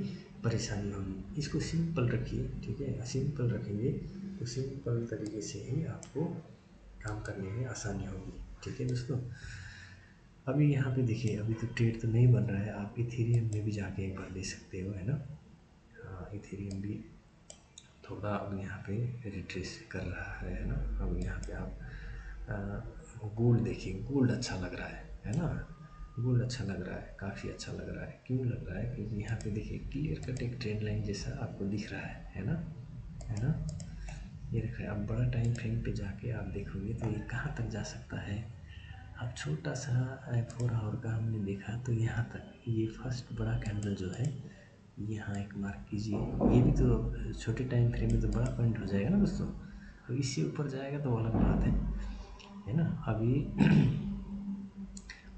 परेशानी होगी। इसको सिंपल रखिए, ठीक है। सिंपल रखेंगे तो सिंपल तरीके से ही आपको काम करने में आसानी होगी, ठीक है दोस्तों। अभी यहाँ पे देखिए, अभी तो ट्रेड तो नहीं बन रहा है, आप इथेरियम में भी जाके एक बार ले सकते हो, है ना। हाँ, इथेरियम भी थोड़ा अब यहाँ पे रिट्रेस कर रहा है ना। अब यहाँ पे आप गोल्ड देखिए, गोल्ड अच्छा लग रहा है ना। गोल्ड अच्छा लग रहा है, काफ़ी अच्छा लग रहा है। क्यों लग रहा है, क्योंकि यहाँ पे देखिए क्लियर कट एक ट्रेंड लाइन जैसा आपको दिख रहा है ना, है ना। ये देख रहे हैं। अब बड़ा टाइम फ्रेम पे जाके आप देखोगे तो ये कहाँ तक जा सकता है। अब छोटा सा 4 आवर का हमने देखा तो यहाँ तक, ये फर्स्ट बड़ा कैंडल जो है यहाँ एक मार्क कीजिए। ये भी तो छोटे टाइम फ्रेम में तो बड़ा पॉइंट हो जाएगा ना दोस्तों। अब इससे ऊपर जाएगा तो अलग बात है ना। अभी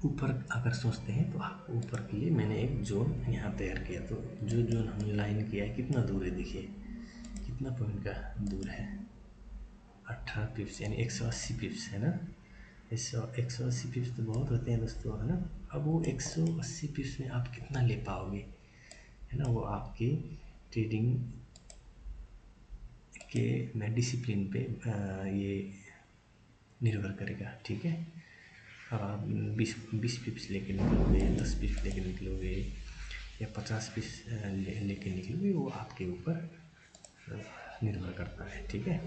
ऊपर अगर सोचते हैं तो आप ऊपर के लिए मैंने एक जोन यहाँ तैयार किया। तो जो जोन हमने लाइन किया है कितना दूर है, देखिए कितना पॉइंट का दूर है, 18 पिप्स यानी 180 पिप्स है ना। 180 पिप्स तो बहुत होते हैं दोस्तों, है ना। अब वो 180 पिप्स में आप कितना ले पाओगे, है ना, वो आपके ट्रेडिंग के डिसिप्लिन पे ये निर्भर करेगा, ठीक है। अब आप 20 पिप्स लेके निकलोगे, 10 पिप्स लेके निकलोगे या 50 पिप्स लेके निकलोगे, वो आपके ऊपर निर्भर करता है, ठीक है।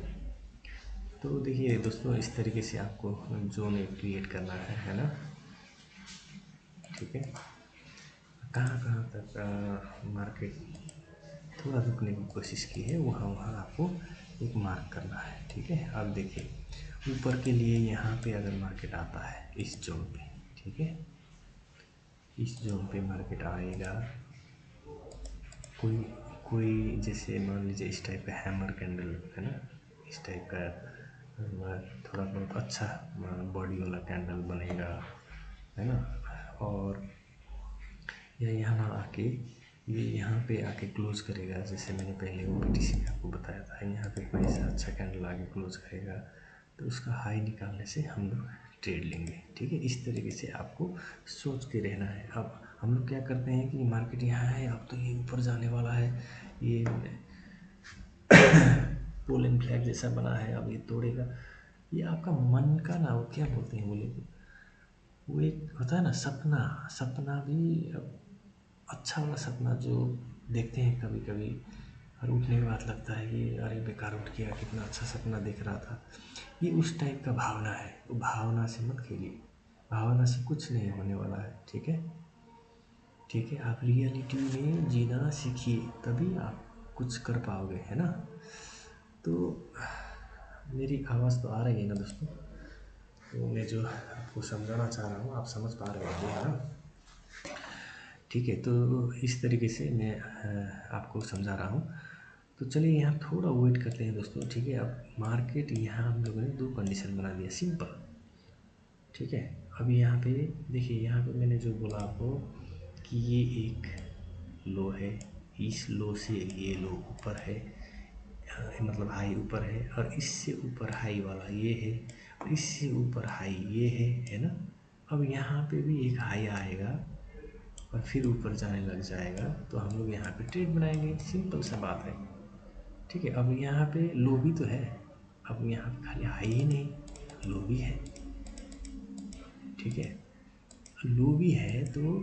तो देखिए दोस्तों, इस तरीके से आपको जोन क्रिएट करना है ना, ठीक है। कहाँ कहाँ तक मार्केट थोड़ा रुकने की कोशिश की है, वहाँ वहाँ आपको एक मार्क करना है, ठीक है। अब देखिए ऊपर के लिए यहाँ पे अगर मार्केट आता है इस जोन पे, ठीक है, इस जोन पे मार्केट आएगा, कोई कोई जैसे मान लीजिए इस टाइप का हैमर कैंडल है ना, इस टाइप का थोड़ा बहुत अच्छा बॉडी वाला कैंडल बनेगा, है ना। और या यहाँ आके ये यहाँ पे आके क्लोज करेगा, जैसे मैंने पहले वो BTC में आपको बताया था, यहाँ पे कोई ऐसा अच्छा कैंडल आके क्लोज करेगा तो उसका हाई निकालने से हम लोग ट्रेड लेंगे, ठीक है। इस तरीके से आपको सोच के रहना है। अब हम लोग क्या करते हैं कि मार्केट यहाँ है, अब तो ये ऊपर जाने वाला है, ये पोल एंड फ्लैग जैसा बना है, अब ये तोड़ेगा, ये आपका मन का ना, वो क्या बोलते हैं बोले, वो एक होता है ना सपना, सपना भी अच्छा वाला सपना जो देखते हैं कभी कभी, और उठने के बाद लगता है कि अरे बेकार उठ गया, कितना अच्छा सपना देख रहा था, ये उस टाइप का भावना है। तो भावना से मत खेलिए, भावना से कुछ नहीं होने वाला है, ठीक है। ठीक है, आप रियलिटी में जीना सीखिए, तभी आप कुछ कर पाओगे, है ना। तो मेरी आवाज़ तो आ रही है ना दोस्तों, तो मैं जो आपको समझाना चाह रहा हूँ आप समझ पा रहे होंगे, है ना। ठीक है, तो इस तरीके से मैं आपको समझा रहा हूँ। तो चलिए यहाँ थोड़ा वेट करते हैं दोस्तों, ठीक है। अब मार्केट यहाँ हम लोगों ने 2 कंडीशन बना दिया, सिंपल, ठीक है। अब यहाँ पे देखिए, यहाँ पे मैंने जो बोला आपको कि ये एक लो है, इस लो से ये लो ऊपर है, मतलब हाई ऊपर है, और इससे ऊपर हाई वाला ये है, और इससे ऊपर हाई ये है ना। अब यहाँ पे भी एक हाई आएगा और फिर ऊपर जाने लग जाएगा, तो हम लोग यहाँ पे ट्रेड बनाएंगे, सिंपल सा बात है, ठीक है। अब यहाँ पे लो भी तो है, अब यहाँ पे खाली हाई ही नहीं, लो भी है, ठीक है। लो भी है तो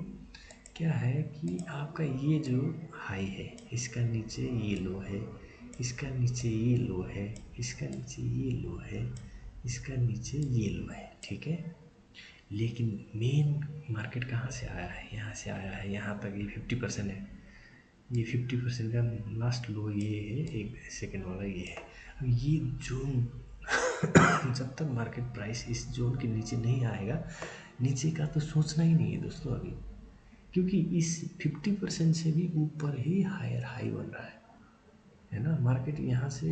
क्या है कि आपका ये जो हाई है, इसका नीचे ये लो है, इसका नीचे ये लो है, इसका नीचे ये लो है, इसका नीचे ये लो है, ठीक है। लेकिन मेन मार्केट कहाँ से आया है, यहाँ से आया है, यहाँ तक ये 50% है, ये 50% का लास्ट लो ये है, एक सेकंड वाला ये है। अब ये जोन जब तक मार्केट प्राइस इस जोन के नीचे नहीं आएगा, नीचे का तो सोचना ही नहीं है दोस्तों अभी, क्योंकि इस 50% से भी ऊपर ही हायर हाई बन रहा है ना। मार्केट यहाँ से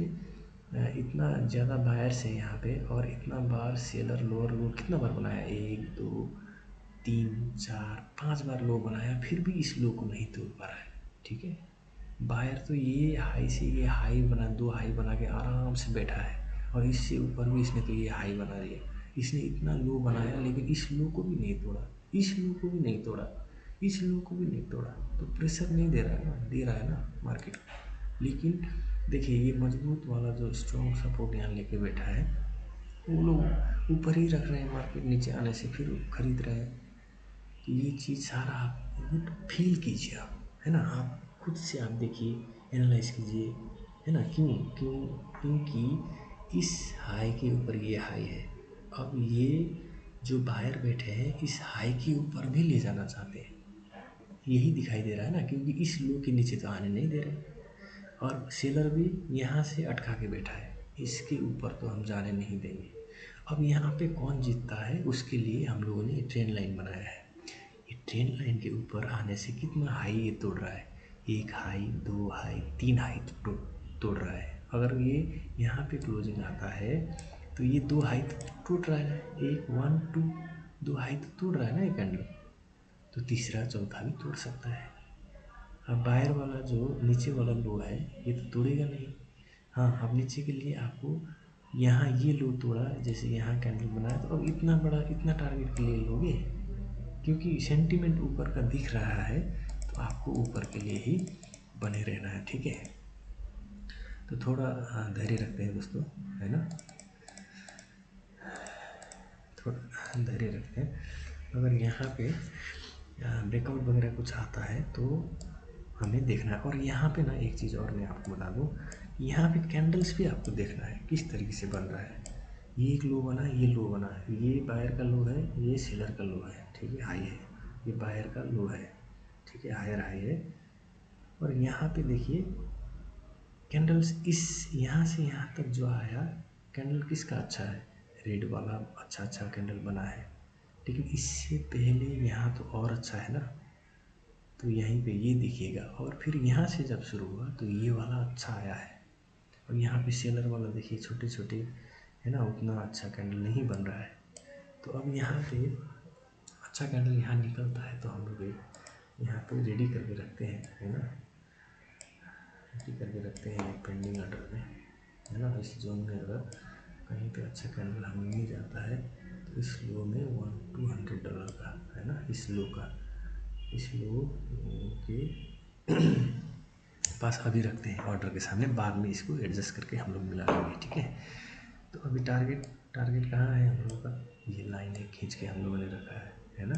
इतना ज़्यादा बायर्स है यहाँ पे, और इतना बार सेलर लोअर लो कितना बार बनाया, 1 2 3 4 5 बार लो बनाया, फिर भी इस लो को नहीं तोड़ पा रहा है, ठीक है। बायर तो ये हाई से ये हाई बना, 2 हाई बना के आराम से बैठा है, और इससे ऊपर भी इसने तो ये हाई बना दिया, इसने इतना लो बनाया, लेकिन इस लो को भी नहीं तोड़ा, इस लो को भी नहीं तोड़ा, इस लो को भी नहीं तोड़ा, तो प्रेशर नहीं दे रहा है ना, दे रहा है ना मार्केट। लेकिन देखिए ये मजबूत वाला जो स्ट्रॉन्ग सपोर्ट यहाँ लेके बैठा है, वो लोग ऊपर ही रख रहे हैं, मार्केट नीचे आने से फिर खरीद रहे हैं। तो ये चीज़ सारा आप फील कीजिए, आप, है ना, आप खुद से आप देखिए, एनालाइज कीजिए, है ना। क्यों क्यों क्योंकि इस हाई के ऊपर ये हाई है, अब ये जो बायर बैठे हैं इस हाई के ऊपर भी ले जाना चाहते हैं, यही दिखाई दे रहा है ना, क्योंकि इस लो के नीचे तो आने नहीं दे रहे, और सेलर भी यहाँ से अटका के बैठा है, इसके ऊपर तो हम जाने नहीं देंगे। अब यहाँ पे कौन जीतता है, उसके लिए हम लोगों ने ट्रेंड लाइन बनाया है। ये ट्रेंड लाइन के ऊपर आने से कितना हाई ये तोड़ रहा है, 1 हाई 2 हाई 3 हाई तोड़ रहा है। अगर ये यहाँ पे क्लोजिंग आता है तो ये 2 हाई टूट रहा है, 1 1 2, दो हाई तो तोड़ रहा है ना ये कैंडल, तो तीसरा चौथा भी तोड़ सकता है। अब बायर वाला जो नीचे वाला लो है ये तो तोड़ेगा नहीं। हाँ, अब नीचे के लिए आपको यहाँ ये लो तोड़ा, जैसे यहाँ कैंडल बनाया, तो अब इतना बड़ा इतना टारगेट के लिए लोगे, क्योंकि सेंटीमेंट ऊपर का दिख रहा है, तो आपको ऊपर के लिए ही बने रहना है, ठीक है। तो थोड़ा धैर्य रखते हैं दोस्तों, है ना, थोड़ा धैर्य रखते हैं। अगर यहाँ पे ब्रेकआउट वगैरह कुछ आता है तो हमें देखना है। और यहाँ पे ना एक चीज़ और मैं आपको बता दूँ, यहाँ पे कैंडल्स भी आपको देखना है किस तरीके से बन रहा है। ये एक लो बना, ये लो बना, ये बायर का लो है, ये सेलर का लो है, ठीक है, हाई है, ये बायर का लो है, ठीक है, हायर हाई है। और यहाँ पे देखिए कैंडल्स इस यहाँ से यहाँ तक जो आया, कैंडल किसका अच्छा है, रेड वाला अच्छा कैंडल बना है, लेकिन इससे पहले यहाँ तो और अच्छा है ना, तो यहीं पे ये दिखेगा। और फिर यहाँ से जब शुरू हुआ तो ये वाला अच्छा आया है, और यहाँ पे सेलर वाला देखिए छोटे छोटे है ना, उतना अच्छा कैंडल नहीं बन रहा है। तो अब यहाँ पे अच्छा कैंडल यहाँ निकलता है तो हम लोग यहाँ पे रेडी करके रखते हैं, है ना, रेडी करके रखते हैं पेंडिंग ऑर्डर में, है ना। इस जोन में अगर कहीं पे अच्छा कैंडल हमें मिल जाता है तो इस लो में $200 का, है ना, इस लो का, इस लो के पास अभी रखते हैं ऑर्डर के सामने, बाद में इसको एडजस्ट करके हम लोग मिला लेंगे, ठीक है। तो अभी टारगेट कहाँ है हम लोगों का, ये लाइन एक खींच के हम लोगों ने रखा है ना,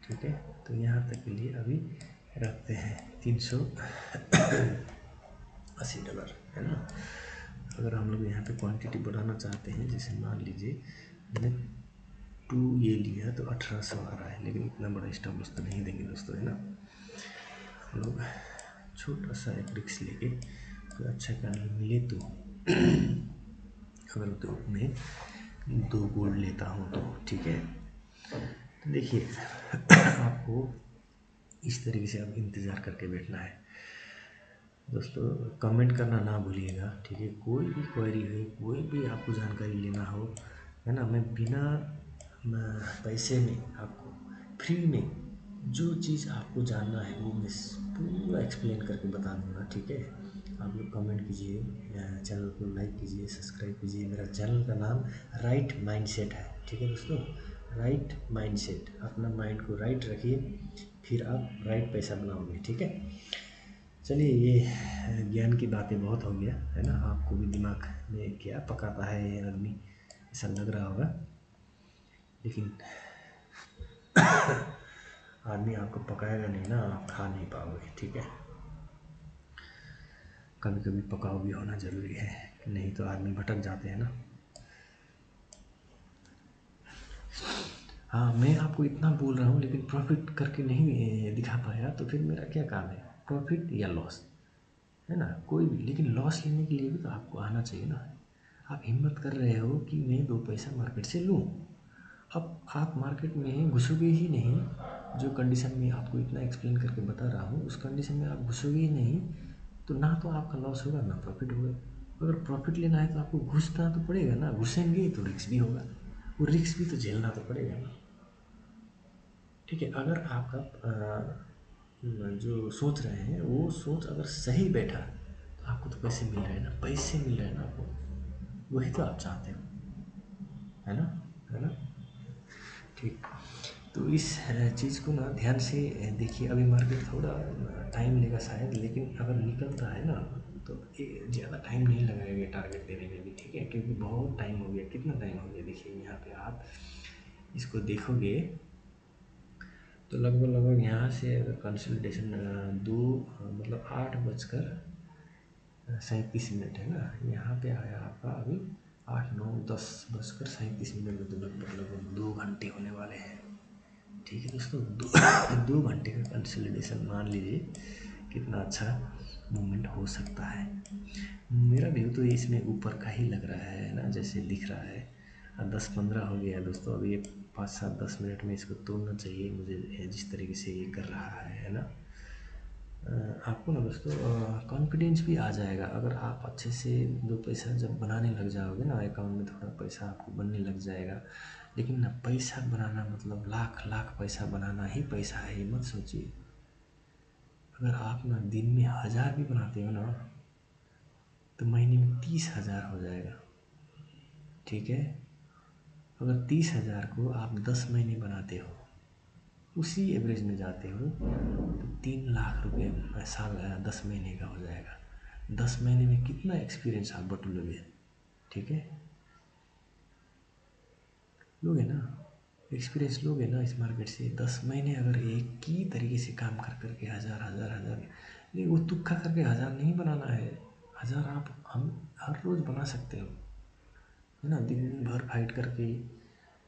ठीक है। तो यहाँ तक के लिए अभी रखते हैं $380, है ना। अगर हम लोग यहाँ पे क्वांटिटी बढ़ाना चाहते हैं, जैसे मान लीजिए मैंने 2 ये लिया तो 1800 आ रहा है, लेकिन इतना बड़ा स्टॉप लॉस तो नहीं देंगे दोस्तों, है ना। हम लोग छोटा सा एक रिक्स लेके कोई अच्छा कैंडल मिले तो अगर तो मैं 2 गोल्ड लेता हूँ तो, ठीक है। तो देखिए आपको इस तरीके से अब इंतज़ार करके बैठना है दोस्तों। कमेंट करना ना भूलिएगा, ठीक है। कोई भी क्वेरी है, कोई भी आपको जानकारी लेना हो, है ना, मैं बिना पैसे में आपको फ्री में जो चीज़ आपको जानना है वो मैं पूरा एक्सप्लेन करके बता दूँगा, ठीक है। आप लोग कमेंट कीजिए, चैनल को लाइक कीजिए, सब्सक्राइब कीजिए। मेरा चैनल का नाम राइट माइंडसेट है, ठीक है दोस्तों, राइट माइंडसेट। अपना माइंड को राइट रखिए, फिर आप राइट पैसा बनाओगे, ठीक है। चलिए, ये ज्ञान की बातें बहुत हो गया, है ना। आपको भी दिमाग में क्या पकाता है ये आदमी, ऐसा लग रहा होगा, लेकिन आदमी आपको पकाएगा नहीं ना, आप खा नहीं पाओगे, ठीक है। कभी कभी पकाओ भी होना ज़रूरी है, नहीं तो आदमी भटक जाते हैं ना। हाँ, मैं आपको इतना बोल रहा हूँ लेकिन प्रॉफिट करके नहीं दिखा पाया, तो फिर मेरा क्या काम है, प्रॉफिट या लॉस, है ना, कोई भी। लेकिन लॉस लेने के लिए भी तो आपको आना चाहिए ना। आप हिम्मत कर रहे हो कि मैं 2 पैसा मार्केट से लूँ, अब आप मार्केट में घुसोगे ही नहीं। जो कंडीशन में आपको इतना एक्सप्लेन करके बता रहा हूँ, उस कंडीशन में आप घुसोगे ही नहीं, तो ना तो आपका लॉस होगा ना प्रॉफिट होगा। अगर प्रॉफिट लेना है तो आपको घुसना तो पड़ेगा ना, घुसेंगे तो रिस्क भी होगा, वो रिस्क भी तो झेलना तो पड़ेगा ना, ठीक है। अगर आपका जो सोच रहे हैं वो सोच अगर सही बैठा तो आपको तो पैसे मिल रहे हैं ना, पैसे मिल रहे हैं ना आपको, वही तो आप चाहते हो, है ना, है ना, ठीक। तो इस चीज़ को ना ध्यान से देखिए। अभी मार्केट थोड़ा टाइम लेगा शायद, लेकिन अगर निकलता है ना तो ज़्यादा टाइम नहीं लगाएगा टारगेट देने में भी, ठीक है, क्योंकि बहुत टाइम हो गया। कितना टाइम हो गया देखिए, यहाँ पे आप इसको देखोगे तो लगभग यहाँ से अगर कंसल्टेशन मतलब 8:37 है ना, यहाँ पे आया आपका अभी 8 9 10 में, तो लगभग 2 घंटे होने वाले हैं, ठीक है दोस्तों। 2 घंटे का कंसल्टेशन मान लीजिए कितना अच्छा मूवमेंट हो सकता है। मेरा व्यू तो इसमें ऊपर का ही लग रहा है ना, जैसे दिख रहा है। 10-15 हो गया दोस्तों, अभी ये 5-7-10 मिनट में इसको तोड़ना चाहिए मुझे, जिस तरीके से ये कर रहा है ना। आपको ना दोस्तों कॉन्फिडेंस भी आ जाएगा अगर आप अच्छे से दो पैसा जब बनाने लग जाओगे ना, अकाउंट में थोड़ा पैसा आपको बनने लग जाएगा। लेकिन ना पैसा बनाना मतलब लाख लाख पैसा बनाना ही पैसा है, ये मत सोचिए। अगर आप ना दिन में 1000 भी बनाते हो ना, तो महीने में 30,000 हो जाएगा। ठीक है, अगर 30,000 को आप 10 महीने बनाते हो, उसी एवरेज में जाते हो, तो 3 लाख रुपये साल 10 महीने का हो जाएगा। 10 महीने में कितना एक्सपीरियंस आप बटोलोगे? ठीक है, लोगे ना, एक्सपीरियंस लोगे ना इस मार्केट से। 10 महीने अगर एक ही तरीके से काम कर करके हज़ार हज़ार हज़ार, नहीं वो तुक्का करके 1000 नहीं बनाना है। 1000 आप हम हर रोज़ बना सकते हो, है ना, दिन भर फाइट करके,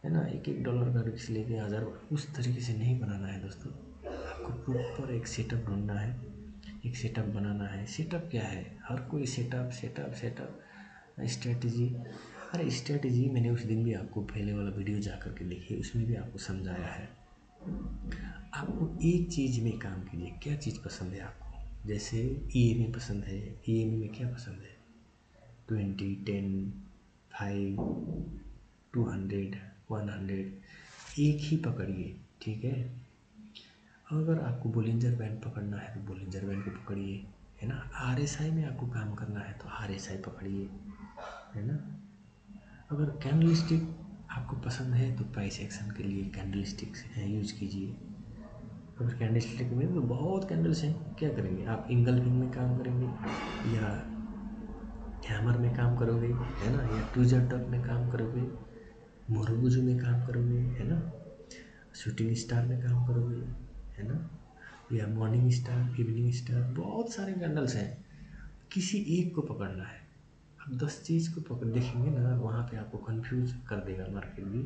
है ना, एक एक डॉलर का रिस्क लेके 1000, उस तरीके से नहीं बनाना है दोस्तों। आपको प्रॉपर एक सेटअप ढूंढना है, एक सेटअप बनाना है। सेटअप क्या है? हर कोई सेटअप सेटअप सेटअप स्ट्रेटजी। अरे स्ट्रेटजी मैंने उस दिन भी आपको पहले वाला वीडियो जा कर के देखिए, उसमें भी आपको समझाया है। आपको एक चीज़ में काम कीजिए। क्या चीज़ पसंद है आपको? जैसे ईएमआई पसंद है, ईएमआई में क्या पसंद है? 20, 10, 5, 200, 100, एक ही पकड़िए। ठीक है, अगर आपको बोलिंजर बैंड पकड़ना है तो बोलिंजर बैंड को पकड़िए, है ना। आरएसआई में आपको काम करना है तो आरएसआई पकड़िए, है ना। अगर कैंडल स्टिक आपको पसंद है तो प्राइस एक्शन के लिए कैंडल स्टिक यूज कीजिए। अगर कैंडल स्टिक में तो बहुत कैंडल्स हैं, क्या करेंगे आप? इंगल्फिंग में काम करेंगे या हैमर में काम करोगे, है ना, या ट्विजर टॉप में काम करोगे, मोरोबुजू में काम करोगे, है ना, शूटिंग स्टार में काम करोगे, है ना, या मॉर्निंग स्टार, इवनिंग स्टार, बहुत सारे कैंडल्स हैं। किसी एक को पकड़ना है। आप 10 चीज़ को पकड़ देखेंगे ना, वहाँ पे आपको कंफ्यूज कर देगा मार्केट भी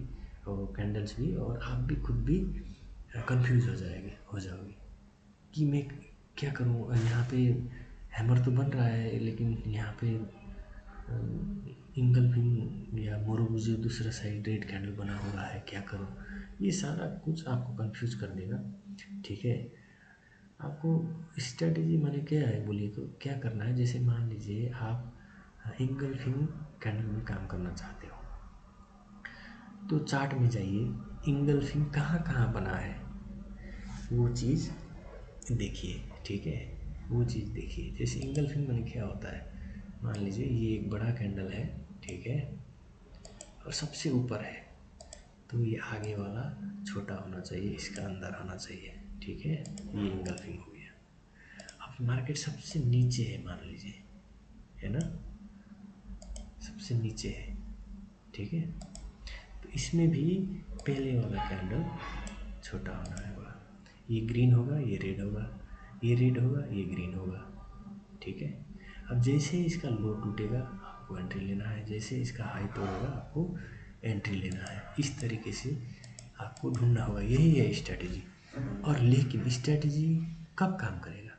और कैंडल्स भी, और आप भी खुद भी कंफ्यूज हो जाओगे कि मैं क्या करूँ। यहाँ पे हैमर तो बन रहा है, लेकिन यहाँ पे इंगल्फिंग या मोरोबुजी दूसरा साइड रेड कैंडल बना हुआ है, क्या करूँ? ये सारा कुछ आपको कंफ्यूज कर देगा। ठीक है, आपको स्ट्रेटेजी माने क्या है बोलिए तो क्या करना है? जैसे मान लीजिए आप इंगल्फिंग कैंडल में काम करना चाहते हो, तो चार्ट में जाइए, इंगल्फिंग कहाँ कहाँ बना है वो चीज़ देखिए। ठीक है, वो चीज़ देखिए। जैसे इंगल्फिंग माने क्या होता है? मान लीजिए ये एक बड़ा कैंडल है, ठीक है, और सबसे ऊपर है, तो ये आगे वाला छोटा होना चाहिए, इसका अंदर आना चाहिए। ठीक है, ये इंगल्फिंग हो गया। अब मार्केट सबसे नीचे है मान लीजिए, है ना, सबसे नीचे है। ठीक है, तो इसमें भी पहले वाला कैंडल छोटा होना होगा। ये ग्रीन होगा, ये रेड होगा, ये रेड होगा, ये ग्रीन होगा। ठीक है, अब जैसे इसका लो टूटेगा आपको एंट्री लेना है, जैसे इसका हाई तोड़ेगा आपको एंट्री लेना है। इस तरीके से आपको ढूंढना होगा, यही है स्ट्रेटजी। और लेकिन स्ट्रेटजी कब काम करेगा?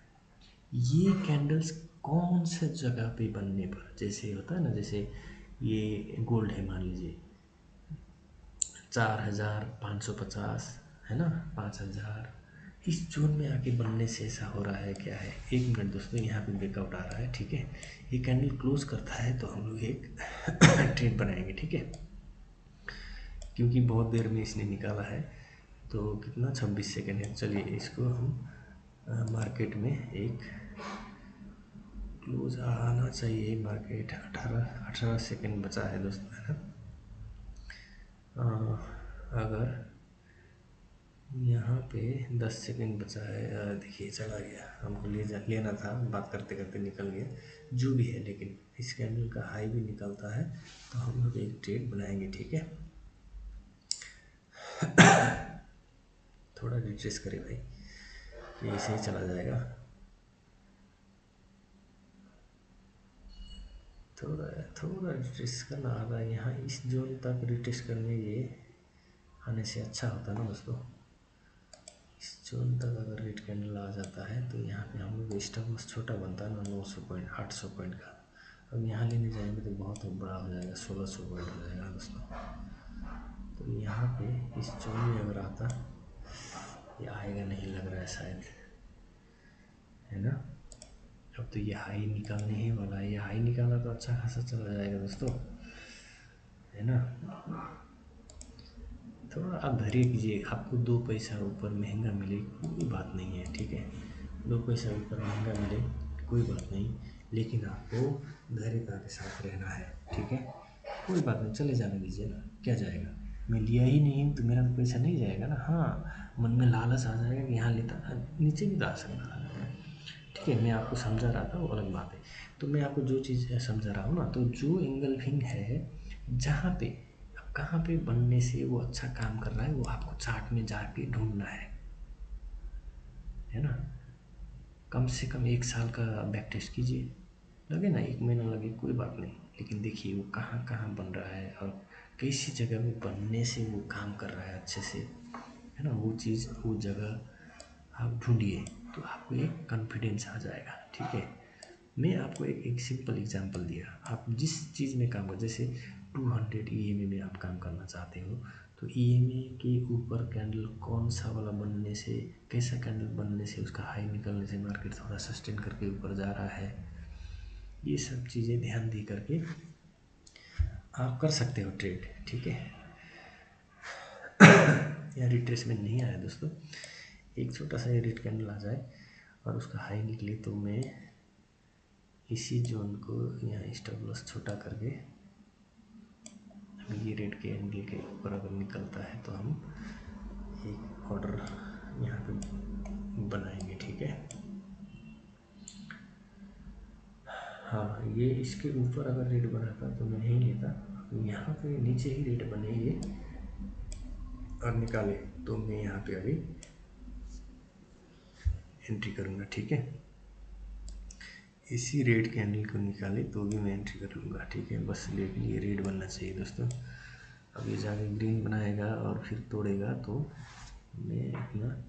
ये कैंडल्स कौन से जगह पे बनने पर, जैसे होता है ना, जैसे ये गोल्ड है मान लीजिए 4,550, है ना, 5,000, इस जोन में आके बनने से ऐसा हो रहा है। क्या है, एक मिनट दोस्तों, यहाँ पे ब्रेकआउट आ रहा है। ठीक है, ये कैंडल क्लोज करता है तो हम लोग एक ट्रेड बनाएंगे। ठीक है, क्योंकि बहुत देर में इसने निकाला है, तो कितना 26 सेकेंड है। चलिए इसको हम मार्केट में एक क्लोज आना चाहिए। मार्केट 18 सेकेंड बचा है दोस्तों, है ना। अगर यहाँ पे 10 सेकेंड बचा है, देखिए चला गया, हमको लेना था, बात करते करते निकल गया, जो भी है। लेकिन इस कैंडल का हाई भी निकलता है तो हम लोग एक ट्रेड बनाएंगे। ठीक है, थोड़ा रिट्रेस करें भाई, ये ऐसे ही चला जाएगा। थोड़ा थोड़ा रिट्रेस करना आ रहा है, यहाँ इस जोन तक रिट्रेस करने ये आने से अच्छा होता है ना दोस्तों। इस जोन तक अगर रेड कैंडल आ जाता है तो यहाँ पे हम लोग स्टॉप लॉस छोटा बनता है ना, 900 पॉइंट 800 पॉइंट का। अब यहाँ लेने जाएंगे तो बहुत बड़ा हो जाएगा, 1600 पॉइंट हो जाएगा दोस्तों। तो यहाँ पे इस जोन में अगर आता, ये आएगा नहीं लग रहा है शायद, है ना। अब तो ये हाई निकालने ही वाला है, ये हाई निकाला तो अच्छा खासा चला जाएगा दोस्तों, है ना। थोड़ा आप धैर्य कीजिए, आपको 2 पैसा ऊपर महंगा मिले कोई बात नहीं है, ठीक है। 2 पैसा ऊपर महंगा मिले कोई बात नहीं, लेकिन आपको धैर्यता के साथ रहना है, ठीक है। कोई बात नहीं, चले जाने दीजिए ना, क्या जाएगा। मैं लिया ही नहीं तो मेरा तो पैसा नहीं जाएगा ना। हाँ, मन में लालच आ जाएगा कि यहाँ लेता, नीचे भी तो आ सकता है, ठीक है। मैं आपको समझा रहा था, वो अलग बात है। तो मैं आपको जो चीज़ समझा रहा हूँ ना, तो जो एंगल्फिंग है, जहाँ पे कहाँ पे बनने से वो अच्छा काम कर रहा है, वो आपको चार्ट में जाके ढूंढना है ना। कम से कम 1 साल का बैक टेस्ट कीजिए, लगे ना 1 महीना लगे कोई बात नहीं, लेकिन देखिए वो कहाँ कहाँ बन रहा है और कैसी जगह में बनने से वो काम कर रहा है अच्छे से, है ना। वो चीज़, वो जगह आप ढूंढिए, तो आपको एक कॉन्फिडेंस आ जाएगा, ठीक है। मैं आपको एक सिंपल एग्जांपल दिया, आप जिस चीज़ में काम कर, जैसे 200 EMA में आप काम करना चाहते हो, तो EMA के ऊपर कैंडल कौन सा वाला बनने से, कैसा कैंडल बनने से उसका हाई निकलने से मार्केट थोड़ा सस्टेन करके ऊपर जा रहा है, ये सब चीज़ें ध्यान दे करके आप कर सकते हो ट्रेड, ठीक है। यहाँ रिट्रेसमेंट नहीं आया दोस्तों, एक छोटा सा ये रेड कैंडल आ जाए और उसका हाई निकले तो मैं इसी जोन को यहाँ स्टॉप लॉस छोटा करके, अभी ये रेड कैंडल के ऊपर अगर निकलता है तो हम एक ऑर्डर यहाँ पे बनाएंगे, ठीक है। हाँ, ये इसके ऊपर अगर रेट बनाता तो मैं नहीं लेता, यहाँ पे नीचे ही रेट बने ये और निकाले तो मैं यहाँ पे अभी एंट्री करूँगा, ठीक है। इसी रेड कैंडल को निकाले तो भी मैं एंट्री कर लूँगा, ठीक है। बस लेकिन ये रेड बनना चाहिए दोस्तों। अब ये जाके ग्रीन बनाएगा और फिर तोड़ेगा तो मैं इतना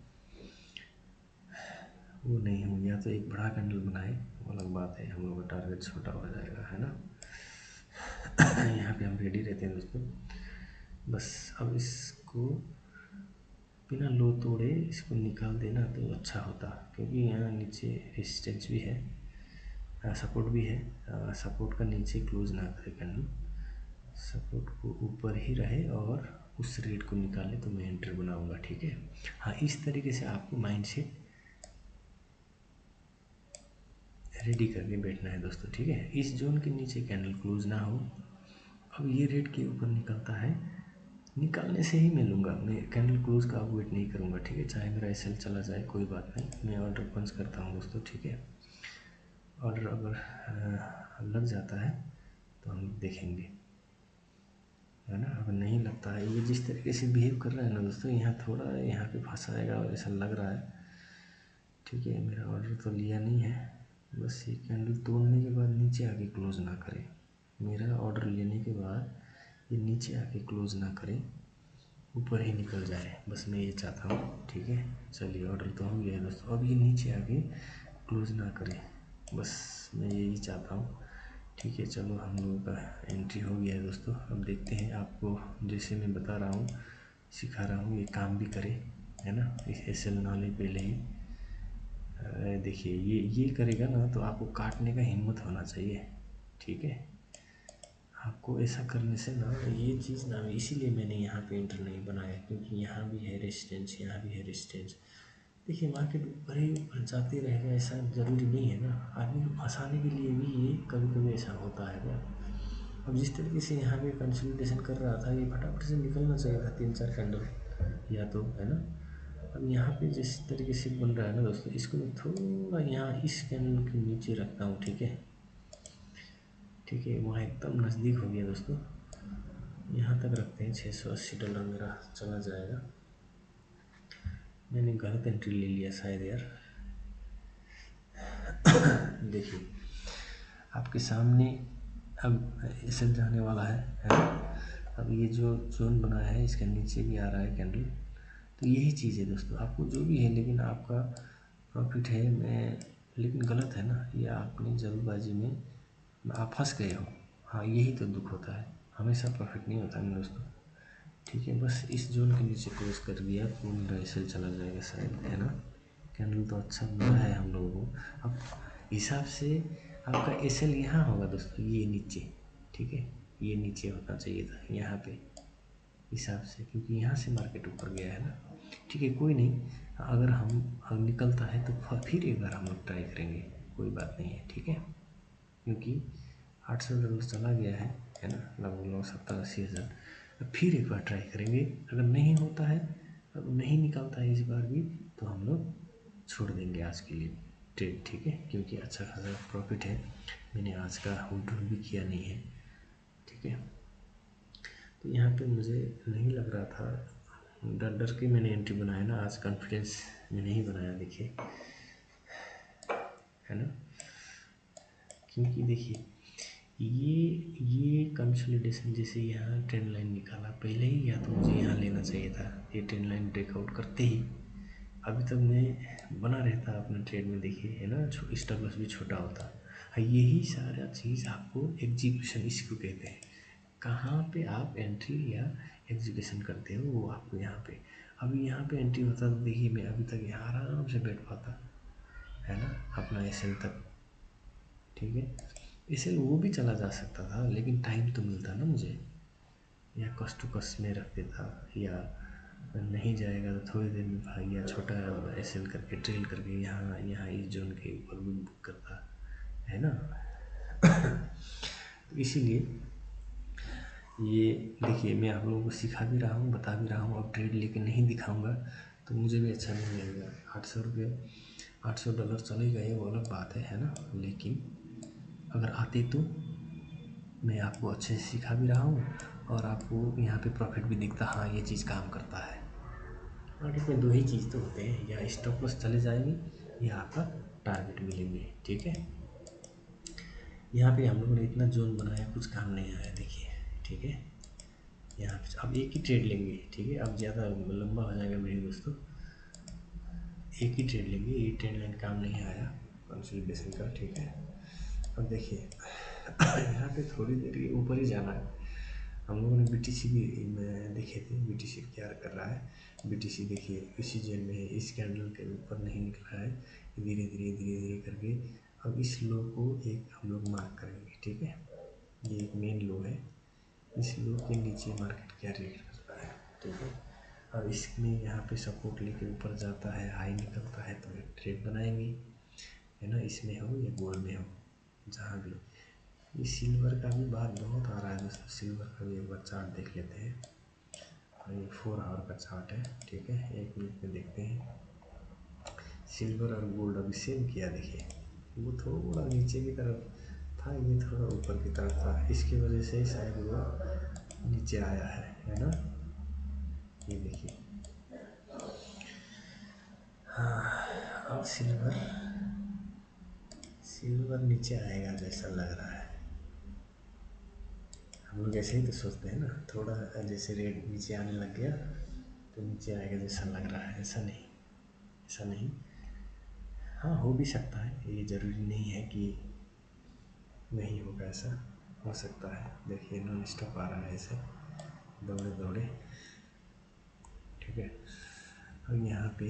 वो नहीं हो गया, तो एक बड़ा कैंडल बनाए वो अलग बात है, हम लोग का टारगेट छोटा हो जाएगा, है ना। यहाँ पे हम रेडी रहते हैं दोस्तों। बस अब इसको बिना लो तोड़े इसको निकाल देना तो अच्छा होता, क्योंकि यहाँ नीचे रेजिस्टेंस भी है, सपोर्ट भी है। सपोर्ट का नीचे क्लोज ना करे कैंडल, सपोर्ट को ऊपर ही रहे और उस रेट को निकाले तो मैं एंट्री बनाऊंगा, ठीक है। हाँ, इस तरीके से आपको माइंडसेट रेडी करके बैठना है दोस्तों, ठीक है। इस जोन के नीचे कैंडल क्लोज ना हो। अब ये रेट के ऊपर निकलता है, निकालने से ही मैं लूँगा, मैं कैंडल क्लोज का अब वेट नहीं करूँगा, ठीक है। चाहे मेरा एसएल चला जाए कोई बात नहीं, मैं ऑर्डर पंच करता हूँ दोस्तों, ठीक है। ऑर्डर अगर लग जाता है तो हम देखेंगे, है ना। अगर नहीं लगता है, ये जिस तरीके से बिहेव कर रहा है ना दोस्तों, यहाँ थोड़ा यहाँ पे फंसाएगा ऐसा लग रहा है, ठीक है। मेरा ऑर्डर तो लिया नहीं है, बस ये कैंडल तोड़ने के बाद नीचे आके क्लोज ना करे, मेरा ऑर्डर लेने के बाद ये नीचे आके क्लोज ना करे, ऊपर ही निकल जाए, बस मैं ये चाहता हूँ, ठीक है। चलिए, ऑर्डर तो हो गया है दोस्तों, अब ये नीचे आके क्लोज ना करे, बस मैं यही चाहता हूँ, ठीक है। चलो, हम लोगों का एंट्री हो गया है दोस्तों। अब देखते हैं, आपको जैसे मैं बता रहा हूँ, सिखा रहा हूँ, ये काम भी करे, है ना। इस एसएल नॉलेज पहले ही देखिए, ये करेगा ना तो आपको काटने का हिम्मत होना चाहिए, ठीक है। आपको ऐसा करने से ना ये चीज़ ना, इसीलिए मैंने यहाँ पे एंटर नहीं बनाया, क्योंकि यहाँ भी है रेजिस्टेंस, यहाँ भी है रेजिस्टेंस। देखिए, मार्केट ऊपर ही ऊपर जाते रहेगा ऐसा ज़रूरी नहीं है ना, आदमी को फंसाने के लिए भी ये कभी कभी ऐसा होता है क्या। अब जिस तरीके से यहाँ पे कंसोलिडेशन कर रहा था, ये फटाफट से निकलना चाहिए था 3-4 कैंडल या तो, है ना। अब यहाँ पे जिस तरीके से बन रहा है ना दोस्तों, इसको मैं थोड़ा यहाँ इस कैंडल के नीचे रखता हूँ, ठीक है, ठीक है। वहाँ एकदम नज़दीक हो गया दोस्तों, यहाँ तक रखते हैं। $680 मेरा चला जाएगा। मैंने गलत एंट्री ले लिया शायद यार। देखिए, आपके सामने अब एसएल जाने वाला है। अब ये जो जोन बना है इसके नीचे भी आ रहा है कैंडल, तो यही चीज़ है दोस्तों, आपको जो भी है, लेकिन आपका प्रॉफिट है, मैं लेकिन गलत है ना, ये आपने जल्दबाजी में आप फंस गए हो। हाँ, यही तो दुख होता है, हमेशा प्रॉफिट नहीं होता मेरे दोस्तों, ठीक है। बस इस जोन के नीचे क्लोज कर दिया तो मेरा एसएल चला जाएगा शायद, है ना। कैंडल तो अच्छा मिला है हम लोगों को। अब हिसाब से आपका एसएल यहाँ होगा दोस्तों, ये नीचे, ठीक है, ये नीचे होना चाहिए था यहाँ पे हिसाब से, क्योंकि यहाँ से मार्केट ऊपर गया है ना। ठीक है, कोई नहीं, अगर हम निकलता है तो फिर एक बार हम लोग ट्राई करेंगे, कोई बात नहीं है, ठीक है। क्योंकि $800 चला गया है ना, लगभग 70-80 हज़ार। अब फिर एक बार ट्राई करेंगे, अगर नहीं होता है, अब नहीं निकलता है इस बार भी, तो हम लोग छोड़ देंगे आज के लिए ट्रेड, ठीक है, क्योंकि अच्छा खासा प्रॉफिट है, मैंने आज का विड्रॉल भी किया नहीं है, ठीक है। तो यहाँ पे मुझे नहीं लग रहा था, डर डर के मैंने एंट्री बनाया ना, आज कॉन्फिडेंस में नहीं बनाया, देखिए, है ना। क्योंकि देखिए ये कंसोलिडेशन, जैसे यहाँ ट्रेंड लाइन निकाला पहले ही, या तो मुझे यहाँ लेना चाहिए था, ये ट्रेंड लाइन ब्रेकआउट करते ही अभी तक मैं बना रहता अपने ट्रेड में, देखिए, है ना, स्टॉप लॉस भी छोटा होता। हाँ, यही सारा चीज़ आपको एग्जीक्यूशन इसको कहते हैं, कहाँ पे आप एंट्री या एग्जीक्यूशन करते हो, वो आपको यहाँ पे, अभी यहाँ पे एंट्री होता तो देखिए मैं अभी तक यहाँ आराम से बैठ पाता, है ना, अपना एसएल तक, ठीक है। एसएल वो भी चला जा सकता था, लेकिन टाइम तो मिलता ना मुझे, या कस टू कस में रख देता, या नहीं जाएगा तो थोड़ी देर में भाग गया, छोटा एसएल करके ट्रेल करके यहाँ यहाँ इस जोन के ऊपर भी बुक करता, है ना। तो इसीलिए ये देखिए, मैं आप लोगों को सिखा भी रहा हूँ, बता भी रहा हूँ, अब ट्रेड लेके नहीं दिखाऊंगा तो मुझे भी अच्छा नहीं लगेगा। $800 चले गए वो अलग बात है ना, लेकिन अगर आते तो मैं आपको अच्छे से सिखा भी रहा हूँ, और आपको यहाँ पे प्रॉफिट भी दिखता, हाँ ये चीज़ काम करता है। मार्केट में दो ही चीज़ तो होते हैं, या स्टॉप लॉस चले जाएंगे या आपका टारगेट मिलेंगे, ठीक है। यहाँ पे हम लोगों ने इतना जोन बनाया, कुछ काम नहीं आया, देखिए, ठीक है। यहाँ पे अब एक ही ट्रेड लेंगे, ठीक है, अब ज़्यादा लंबा हो जाएगा मेरे दोस्तों, एक ही ट्रेड लेंगे, ये ट्रेड लाइन काम नहीं आया कंसोलिडेशन का, ठीक है। अब देखिए यहाँ पे थोड़ी देर के ऊपर ही जाना है, हम लोगों ने बीटीसी भी में देखे थे, बीटीसी क्या कर रहा है, बीटीसी देखिए इसी जेल में है, इस कैंडल के ऊपर नहीं निकला है, धीरे धीरे धीरे धीरे करके अब इस लो को एक हम लोग मार्क करेंगे, ठीक है, ये एक मेन लो है, इस लो के नीचे मार्केट क्या रिएक्ट करता है, ठीक है। अब इसमें यहाँ पे सपोर्ट लेके ऊपर जाता है, हाई निकलता है तो एक ट्रेड बनाएंगे, है ना, इसमें हो या गोल्ड में हो, जहाँ भी। ये सिल्वर का भी बात बहुत आ रहा है दोस्तों, सिल्वर का भी एक बार चार्ट देख लेते हैं, और ये 4 आवर का चार्ट है, ठीक है, 1 मिनट में देखते हैं। सिल्वर और गोल्ड अभी सेम किया, देखिए, वो थोड़ा नीचे की तरफ था, ये थोड़ा ऊपर की तरफ था, इसकी वजह से शायद वो नीचे आया है ना, ये देखिए। हाँ, अब सिल्वर नीचे आएगा जैसा लग रहा है, हम लोग ऐसे ही तो सोचते हैं ना, थोड़ा जैसे रेट नीचे आने लग गया तो नीचे आएगा जैसा लग रहा है, ऐसा नहीं, ऐसा नहीं, हाँ हो भी सकता है, ये ज़रूरी नहीं है कि नहीं होगा, ऐसा हो सकता है। देखिए नॉन स्टॉप आ रहा है ऐसे दौड़े दौड़े, ठीक है। और यहाँ पे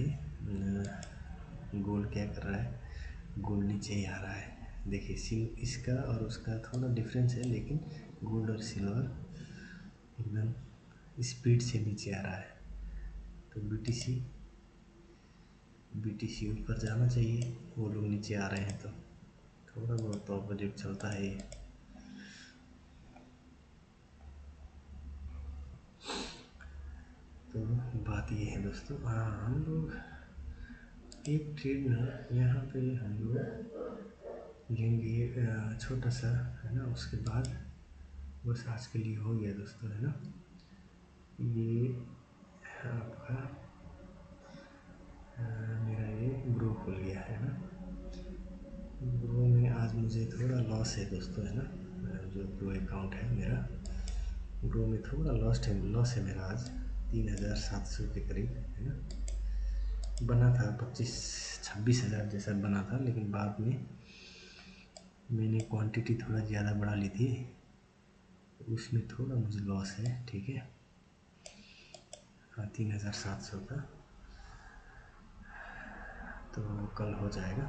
गोल्ड क्या कर रहा है, गोल्ड नीचे ही आ रहा है, देखिए इसका और उसका थोड़ा डिफरेंस है, लेकिन गोल्ड और सिल्वर एकदम स्पीड से नीचे आ रहा है, तो बीटीसी ऊपर जाना चाहिए, वो लोग नीचे आ रहे हैं तो थोड़ा बहुत तो अपोजिट चलता है ये। तो बात ये है दोस्तों, हाँ हम लोग एक ट्रेड में यहाँ पे हम लोग लेंगे छोटा सा, है ना, उसके बाद बस आज के लिए हो गया दोस्तों, है ना। ये आपका मेरा ये ग्रो खुल गया है ना, ग्रो में आज मुझे थोड़ा लॉस है दोस्तों, है ना, जो ग्रो अकाउंट है मेरा, ग्रो में थोड़ा लॉस है मेरा आज 3700 के करीब, है ना। बना था 25-26 हज़ार जैसा बना था, लेकिन बाद में मैंने क्वांटिटी थोड़ा ज़्यादा बढ़ा ली थी, उसमें थोड़ा मुझे लॉस है, ठीक है। हाँ, 3700 का, तो कल हो जाएगा।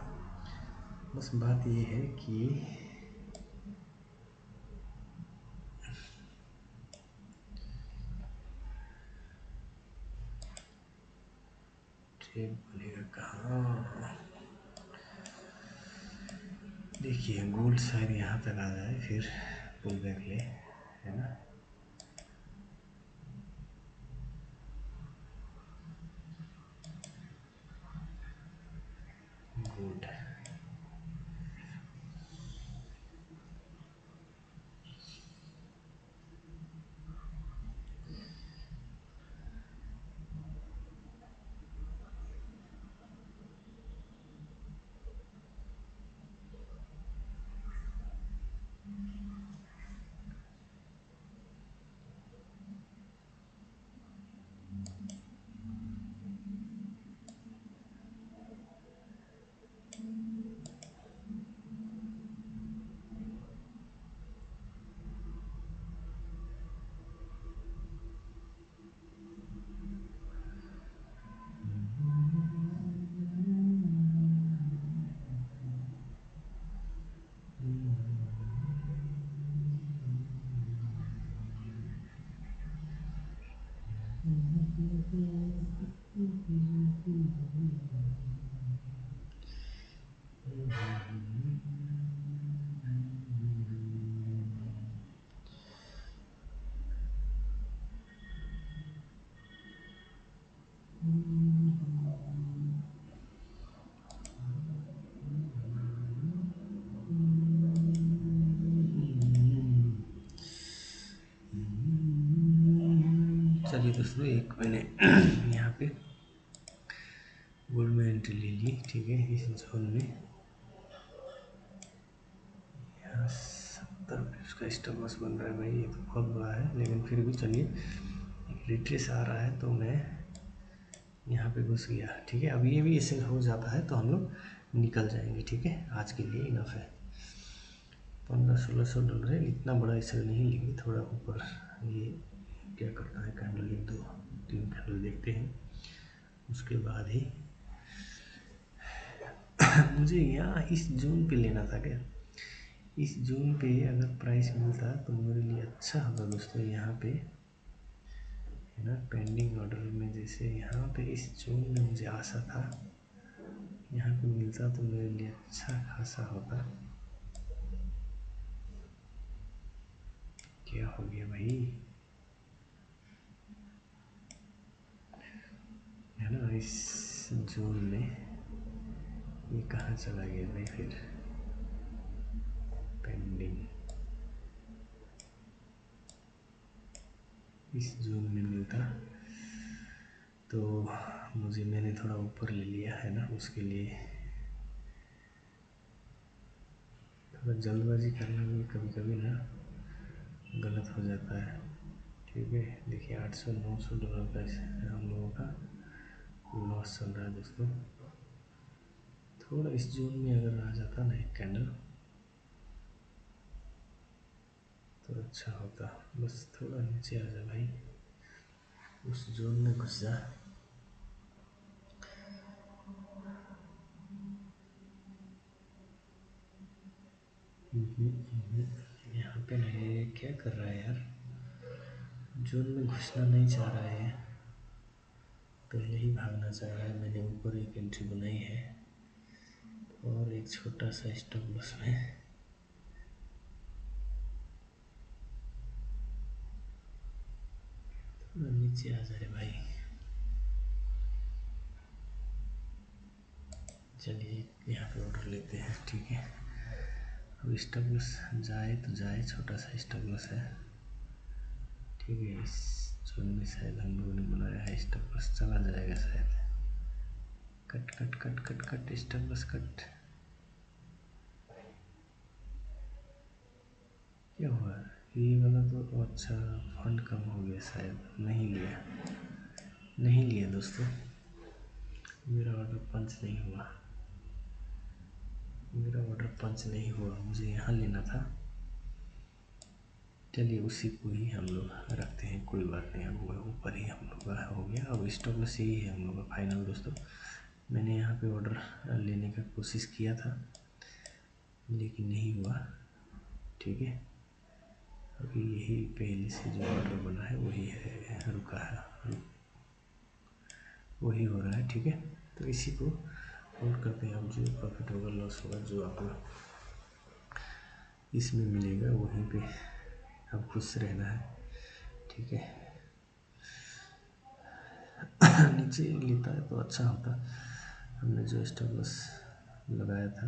बस बात ये है कि ट्रेड बनेगा कहाँ। देखिए गोल्ड शायद यहाँ तक आ जाए फिर पुल बैक ले, है ना। गुड। चलिए दोस्तों, एक मैंने यहाँ पे गोल्ड में एंट्री ले ली, ठीक है। इस जोन में यहाँ 70 उसका स्टॉप लॉस बन रहा है भाई, ये तो बहुत बड़ा है, लेकिन फिर भी चलिए, एक रिट्रेस आ रहा है तो मैं यहाँ पे घुस गया, ठीक है। अब ये भी ऐसे हो जाता है तो हम लोग निकल जाएंगे, ठीक है। आज के लिए इनफ है। 1500-1600 डॉलर है, इतना बड़ा इसे नहीं लेंगे, थोड़ा ऊपर ये क्या करता है कैंडल, 1-2-3 कैंडल देखते हैं, उसके बाद ही मुझे यहाँ इस जोन पे लेना था क्या। इस जोन पे अगर प्राइस मिलता तो मेरे लिए अच्छा होगा दोस्तों। यहाँ पे है ना पेंडिंग ऑर्डर में, जैसे यहाँ पे इस जोन में मुझे आशा था, यहाँ पे मिलता तो मेरे लिए अच्छा खासा होता। क्या हो गया भाई, है ना। इस जोन में ये कहाँ चला गया भाई, फिर पेंडिंग इस जोन में मिलता तो मुझे, मैंने थोड़ा ऊपर ले लिया है ना, उसके लिए थोड़ा जल्दबाजी करना भी कभी कभी ना गलत हो जाता है, ठीक है। देखिए 800-900 डॉलर का हम लोगों का लॉस चल रहा है दोस्तों। थोड़ा इस जोन में अगर आ जाता ना एक कैंडल तो अच्छा होता। बस थोड़ा नीचे आ जा भाई, उस जोन में घुस जा। यहाँ पे नहीं, क्या कर रहा है यार, जोन में घुसना नहीं चाह रहा है, पहले ही भागना चाह रहा है। मैंने ऊपर एक एंट्री बनाई है और एक छोटा सा स्टॉप लॉस में, थोड़ा नीचे आ जा रहे भाई। चलिए यहाँ पे ऑर्डर लेते हैं, ठीक है। अब स्टॉप लॉस जाए तो जाए, छोटा सा स्टॉप लॉस है, ठीक है। इस जोन में शायद हम लोगों ने बनाया है स्टॉप लॉस, चला जाएगा शायद। Cut cut cut cut cut stop loss cut. क्या हुआ, ये वाला तो अच्छा फंड कम हो गया शायद, नहीं लिया, नहीं लिया दोस्तों, मेरा ऑर्डर पंच नहीं हुआ, मेरा ऑर्डर पंच नहीं हुआ, मुझे यहाँ लेना था। चलिए उसी को ही हम लोग रखते हैं, कोई बात नहीं। अब वो ऊपर ही हम लोग का हो गया। अब स्टॉप लॉस यही है हम लोग का फाइनल दोस्तों, मैंने यहाँ पे ऑर्डर लेने का कोशिश किया था लेकिन नहीं हुआ। ठीक है, अभी यही पहले से जो ऑर्डर बना है वही है, रुका है, वही हो रहा है। ठीक है, तो इसी को होल्ड करते हैं। अब जो प्रॉफिट होगा लॉस होगा जो आपको इसमें मिलेगा वहीं पे अब खुश रहना है। ठीक है, नीचे लेता है तो अच्छा होता। हमने जो स्टॉप लॉस लगाया था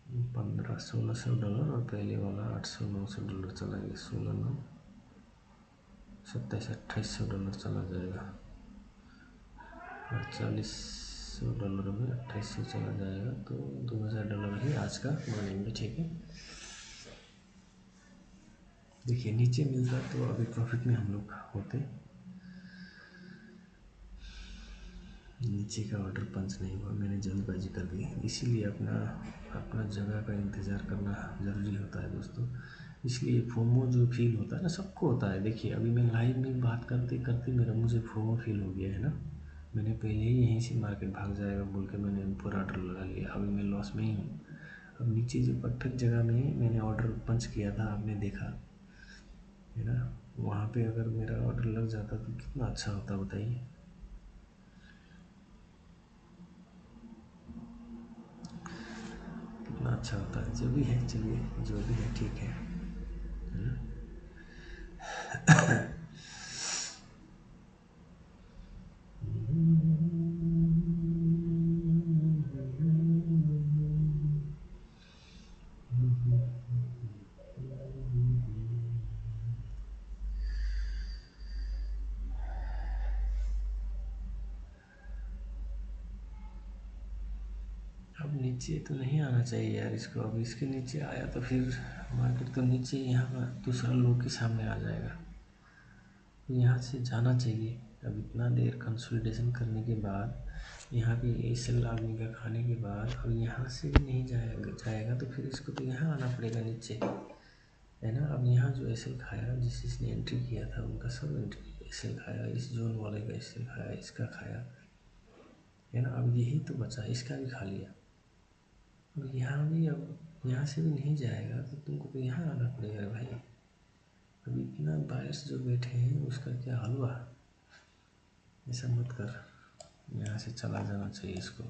1500-1600 डॉलर और पहले वाला 800-900 डॉलर चला गया, 16-9 2700-2800 डॉलर चला जाएगा, 4800 डॉलर में 2800 चला जाएगा, तो 2000 डॉलर ही आज का मानेंगे। ठीक है, देखिए नीचे मिलता तो अभी प्रॉफिट में हम लोग होते। नीचे का ऑर्डर पंच नहीं हुआ, मैंने जल्दबाजी कर दी, इसीलिए अपना अपना जगह का इंतज़ार करना ज़रूरी होता है दोस्तों। इसलिए फोमो जो फील होता है ना, सबको होता है। देखिए अभी मैं लाइव में बात करते करते मेरा मुझे फोमो फील हो गया है ना, मैंने पहले ही यहीं से मार्केट भाग जाएगा बोल के मैंने ऊपर ऑर्डर लगा लिया, अभी मैं लॉस में ही हूँ। अब नीचे जो परफेक्ट जगह में मैंने ऑर्डर पंच किया था, आपने देखा है ना, वहाँ पे अगर मेरा ऑर्डर लग जाता तो कितना अच्छा होता बताइए। कितना अच्छा होता है, जो भी है चलिए, जो भी है ठीक है ना। अब नीचे तो नहीं आना चाहिए यार इसको, अब इसके नीचे आया तो फिर मार्केट तो नीचे यहाँ पर दूसरा लो के सामने आ जाएगा, यहाँ से जाना चाहिए। अब इतना देर कंसोलिडेशन करने के बाद यहाँ पे एसएल आदमी का खाने के बाद अब यहाँ से भी नहीं जाएगा तो फिर इसको तो यहाँ आना पड़ेगा नीचे, है ना। अब यहाँ जो एसएल खाया, जिसने एंट्री किया था उनका सब एंट्री एसएल खाया, इस जोन वाले का एसएल खाया, इसका खाया, है ना। अब यही तो बचा, इसका भी खा लिया। अब यहाँ भी, अब यहाँ से भी नहीं जाएगा तो तुमको तो यहाँ आना पड़ेगा भाई। अब इतना बायर्स जो बैठे हैं उसका क्या हाल हुआ। ऐसा मत कर, यहाँ से चला जाना चाहिए इसको।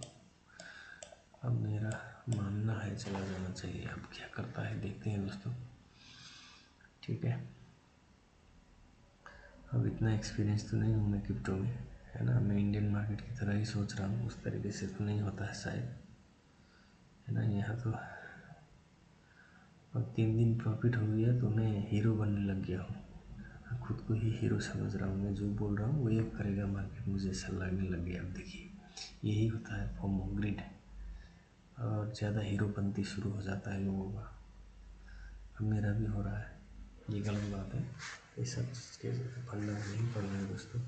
अब मेरा मानना है चला जाना चाहिए, अब क्या करता है देखते हैं दोस्तों। ठीक है, अब इतना एक्सपीरियंस तो नहीं हूँ मैं क्रिप्टो में, है ना। मैं इंडियन मार्केट की तरह ही सोच रहा हूँ, उस तरीके से तो नहीं होता है शायद, है ना। यहाँ तो अब 3 दिन प्रॉफिट हो गया तो मैं हीरो बनने लग गया हूँ, खुद को ही हीरो समझ रहा हूँ। मैं जो बोल रहा हूँ वही करेगा मार्केट, मुझे ऐसा लगने लग गया। अब देखिए यही होता है फोमो ग्रिड, और ज़्यादा हीरोपंती शुरू हो जाता है लोगों का। अब मेरा भी हो रहा है, ये गलत बात है, ये सब चीज़ के फंडा नहीं पड़ना है दोस्तों।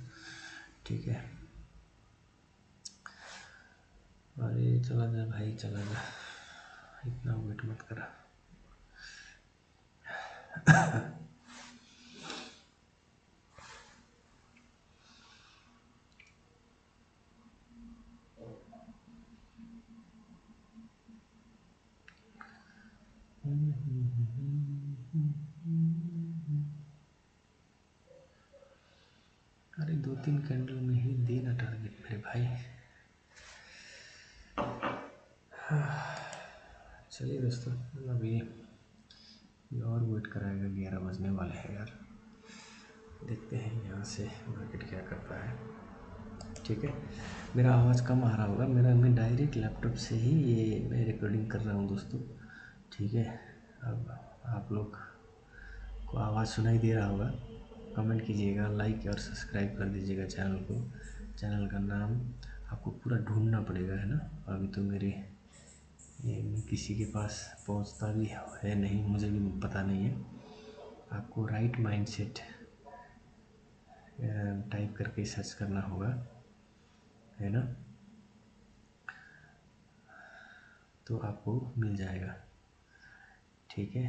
ठीक है, अरे चला जा भाई चला जा, इतना वेट मत करा। अरे 2-3 कैंडल में ही देना टारगेट मेरे भाई। चलिए दोस्तों, अभी ये और वेट कराएगा, 11 बजने वाले हैं यार। देखते हैं यहाँ से मार्केट क्या करता है। ठीक है, मेरा आवाज़ कम आ रहा होगा, मैं डायरेक्ट लैपटॉप से ही ये मैं रिकॉर्डिंग कर रहा हूँ दोस्तों। ठीक है, अब आप लोग को आवाज़ सुनाई दे रहा होगा, कमेंट कीजिएगा, लाइक और सब्सक्राइब कर दीजिएगा चैनल को। चैनल का नाम आपको पूरा ढूंढना पड़ेगा, है ना। अभी तो मेरे ये किसी के पास पहुंचता भी है नहीं, मुझे भी पता नहीं है। आपको राइट माइंडसेट टाइप करके सर्च करना होगा, है ना, तो आपको मिल जाएगा। ठीक है,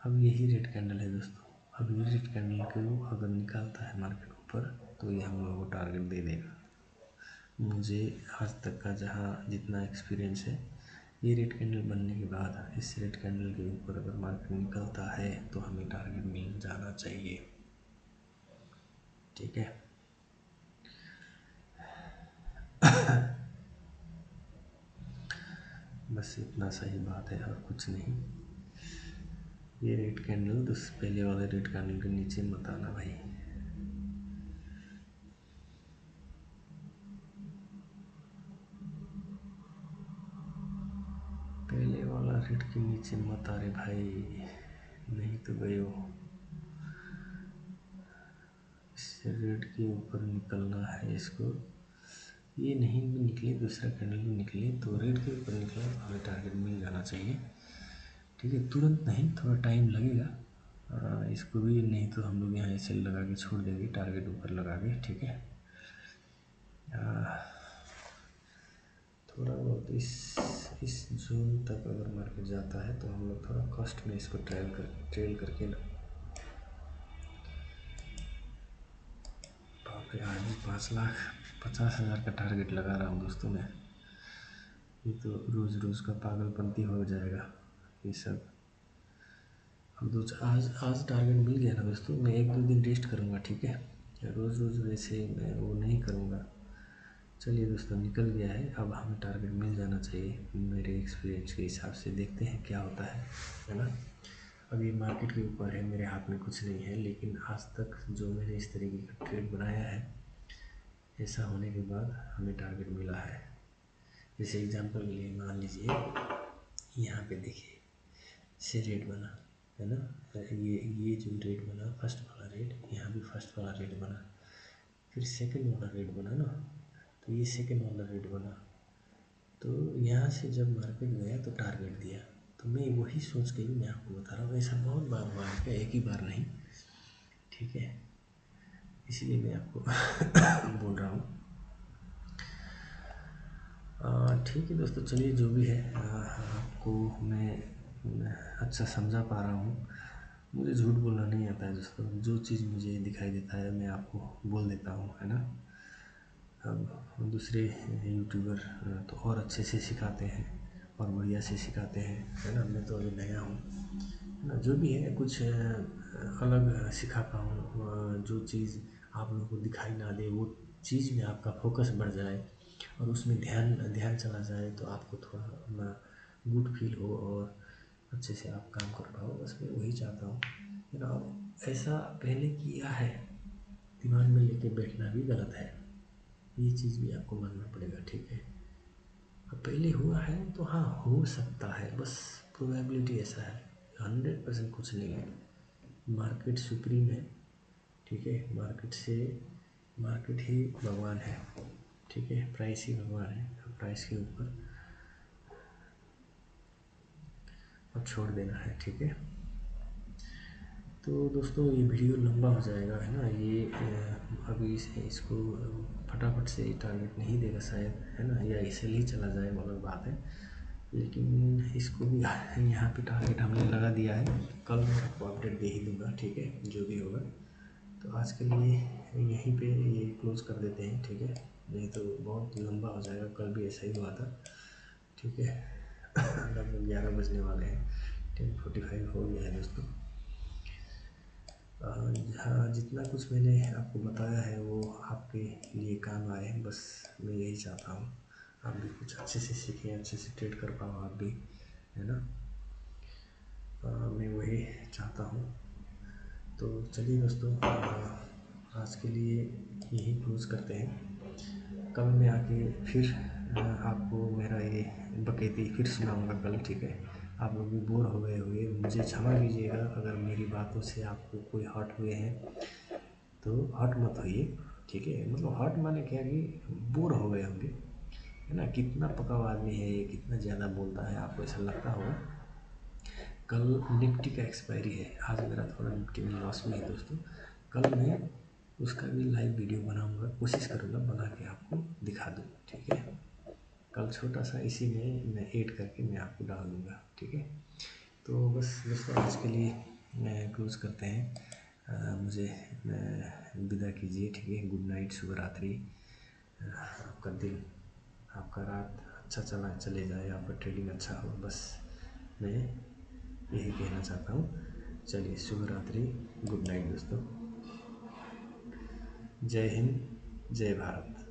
अब यही रेड कैंडल है दोस्तों। अब ये रेड कैंडल को अगर निकालता है मार्केट ऊपर तो ये हम लोगों को टारगेट दे देगा। मुझे आज तक का जहाँ जितना एक्सपीरियंस है, ये रेड कैंडल बनने के बाद इस रेड कैंडल के ऊपर अगर मार्केट निकलता है तो हमें टारगेट मिल जाना चाहिए। ठीक है, बस इतना सही बात है और कुछ नहीं। ये रेड कैंडल तो पहले वाले रेड कैंडल के नीचे मत आना भाई। पहले वाला रेड के नीचे मत आ रे भाई, नहीं तो गए हो। इस रेड के ऊपर निकलना है इसको। ये नहीं भी निकले, दूसरा कैंडल भी निकले तो रेड के ऊपर निकला तो हमें टारगेट मिल जाना चाहिए। ठीक है, तुरंत नहीं, थोड़ा टाइम लगेगा। इसको भी नहीं तो हम लोग यहाँ ऐसे लगा के छोड़ देंगे, टारगेट ऊपर लगा के। ठीक है, थोड़ा बहुत इस जोन तक अगर मार्केट जाता है तो हम लोग थोड़ा कॉस्ट में इसको ट्रेल करके ना, बाप रे, आज भी 5,50,000 का टारगेट लगा रहा हूँ दोस्तों मैं। ये तो रोज़ रोज़ का पागलपंती हो जाएगा ये सब। अब आज टारगेट मिल गया ना दोस्तों, मैं 1-2 दिन रेस्ट करूँगा। ठीक है, रोज़ रोज़ वैसे मैं वो नहीं करूँगा। चलिए दोस्तों, निकल गया है, अब हमें टारगेट मिल जाना चाहिए मेरे एक्सपीरियंस के हिसाब से। देखते हैं क्या होता है ना। अब ये मार्केट के ऊपर है, मेरे हाथ में कुछ नहीं है, लेकिन आज तक जो मैंने इस तरीके का ट्रेड बनाया है, ऐसा होने के बाद हमें टारगेट मिला है। जैसे एग्जांपल के लिए मान लीजिए, यहाँ पे देखिए से रेट बना है ना, ये जो रेट बना फर्स्ट वाला रेट, यहाँ भी फर्स्ट वाला रेट बना, फिर सेकंड वाला रेट बना ना, तो ये सेकंड वाला रेट बना। तो यहाँ से जब मार्केट गया तो टारगेट दिया। तो मैं वही सोच के ही मैं आपको बता रहा हूँ, ऐसा बहुत बार हुआ है, एक ही बार नहीं। ठीक है, इसलिए मैं आपको बोल रहा हूँ। ठीक है दोस्तों, चलिए जो भी है, आपको मैं अच्छा समझा पा रहा हूँ। मुझे झूठ बोलना नहीं आता है दोस्तों, जो चीज़ मुझे दिखाई देता है मैं आपको बोल देता हूँ, है ना। अब दूसरे यूट्यूबर तो और अच्छे से सिखाते हैं और बढ़िया से सिखाते हैं, है ना। मैं तो अभी नया हूँ, है ना। जो भी है कुछ अलग सिखाता हूँ, जो चीज़ आप लोगों को दिखाई ना दे, वो चीज़ में आपका फोकस बढ़ जाए और उसमें ध्यान ध्यान चला जाए, तो आपको थोड़ा अपना गुड फील हो और अच्छे से आप काम कर पाओ। बस मैं वही चाहता हूँ, है ना। और ऐसा पहले किया है, दिमाग में लेके बैठना भी गलत है, ये चीज़ भी आपको मानना पड़ेगा। ठीक है, अब पहले हुआ है तो हाँ, हो सकता है, बस प्रोबेबिलिटी ऐसा है, 100% कुछ नहीं है। मार्केट सुप्रीम है। ठीक है, मार्केट ही भगवान है। ठीक है, प्राइस ही भगवान है, प्राइस के ऊपर अब छोड़ देना है। ठीक है, तो दोस्तों ये वीडियो लंबा हो जाएगा, है ना। ये अभी इसको फटाफट से टारगेट नहीं देगा शायद, है ना, या ऐसे ही चला जाए, वो अलग बात है। लेकिन इसको भी यहाँ पे टारगेट हमने लगा दिया है, कल मैं आपको अपडेट दे ही दूँगा। ठीक है, जो भी होगा। तो आज के लिए यहीं पे ये क्लोज़ कर देते हैं। ठीक है, नहीं तो बहुत लंबा हो जाएगा, कल भी ऐसा ही हुआ था। ठीक है, लगभग 11 बजने वाले हैं, 10:45 हो गया है दोस्तों। हाँ, जितना कुछ मैंने आपको बताया है वो आपके लिए काम आए, बस मैं यही चाहता हूँ। आप भी कुछ अच्छे से सीखें, अच्छे से ट्रेड कर पाओ आप भी, है ना। मैं वही चाहता हूँ। तो चलिए दोस्तों, आज के लिए यही क्लोज़ करते हैं। कल मैं आके फिर आपको मेरा ये बकैती फिर सुनाऊँगा कल। ठीक है, आप लोग भी बोर हो गए होंगे, मुझे क्षमा कीजिएगा अगर मेरी बातों से आपको कोई हर्ट हुए हैं, तो हर्ट मत होइए। ठीक है, मतलब हर्ट माने क्या कि बोर हो गए होंगे, है ना। कितना पकाऊ आदमी है ये, कितना ज़्यादा बोलता है, आपको ऐसा लगता होगा। कल निफ्टी का एक्सपायरी है, आज मेरा थोड़ा निफ्टी में लॉस भी है दोस्तों। कल मैं उसका भी लाइव वीडियो बनाऊंगा, कोशिश करूँगा बना के आपको दिखा दूँ। ठीक है, कल छोटा सा इसी में मैं ऐड करके मैं आपको डाल दूँगा। ठीक है, तो बस दोस्तों आज के लिए क्लोज़ करते हैं। मुझे विदा कीजिए। ठीक है, गुड नाइट, शुभ रात्रि। आपका दिन, आपका रात अच्छा चले जाए, आपका ट्रेडिंग अच्छा हो, बस मैं यही कहना चाहता हूँ। चलिए, शुभ रात्रि, गुड नाइट दोस्तों। जय हिंद, जय भारत।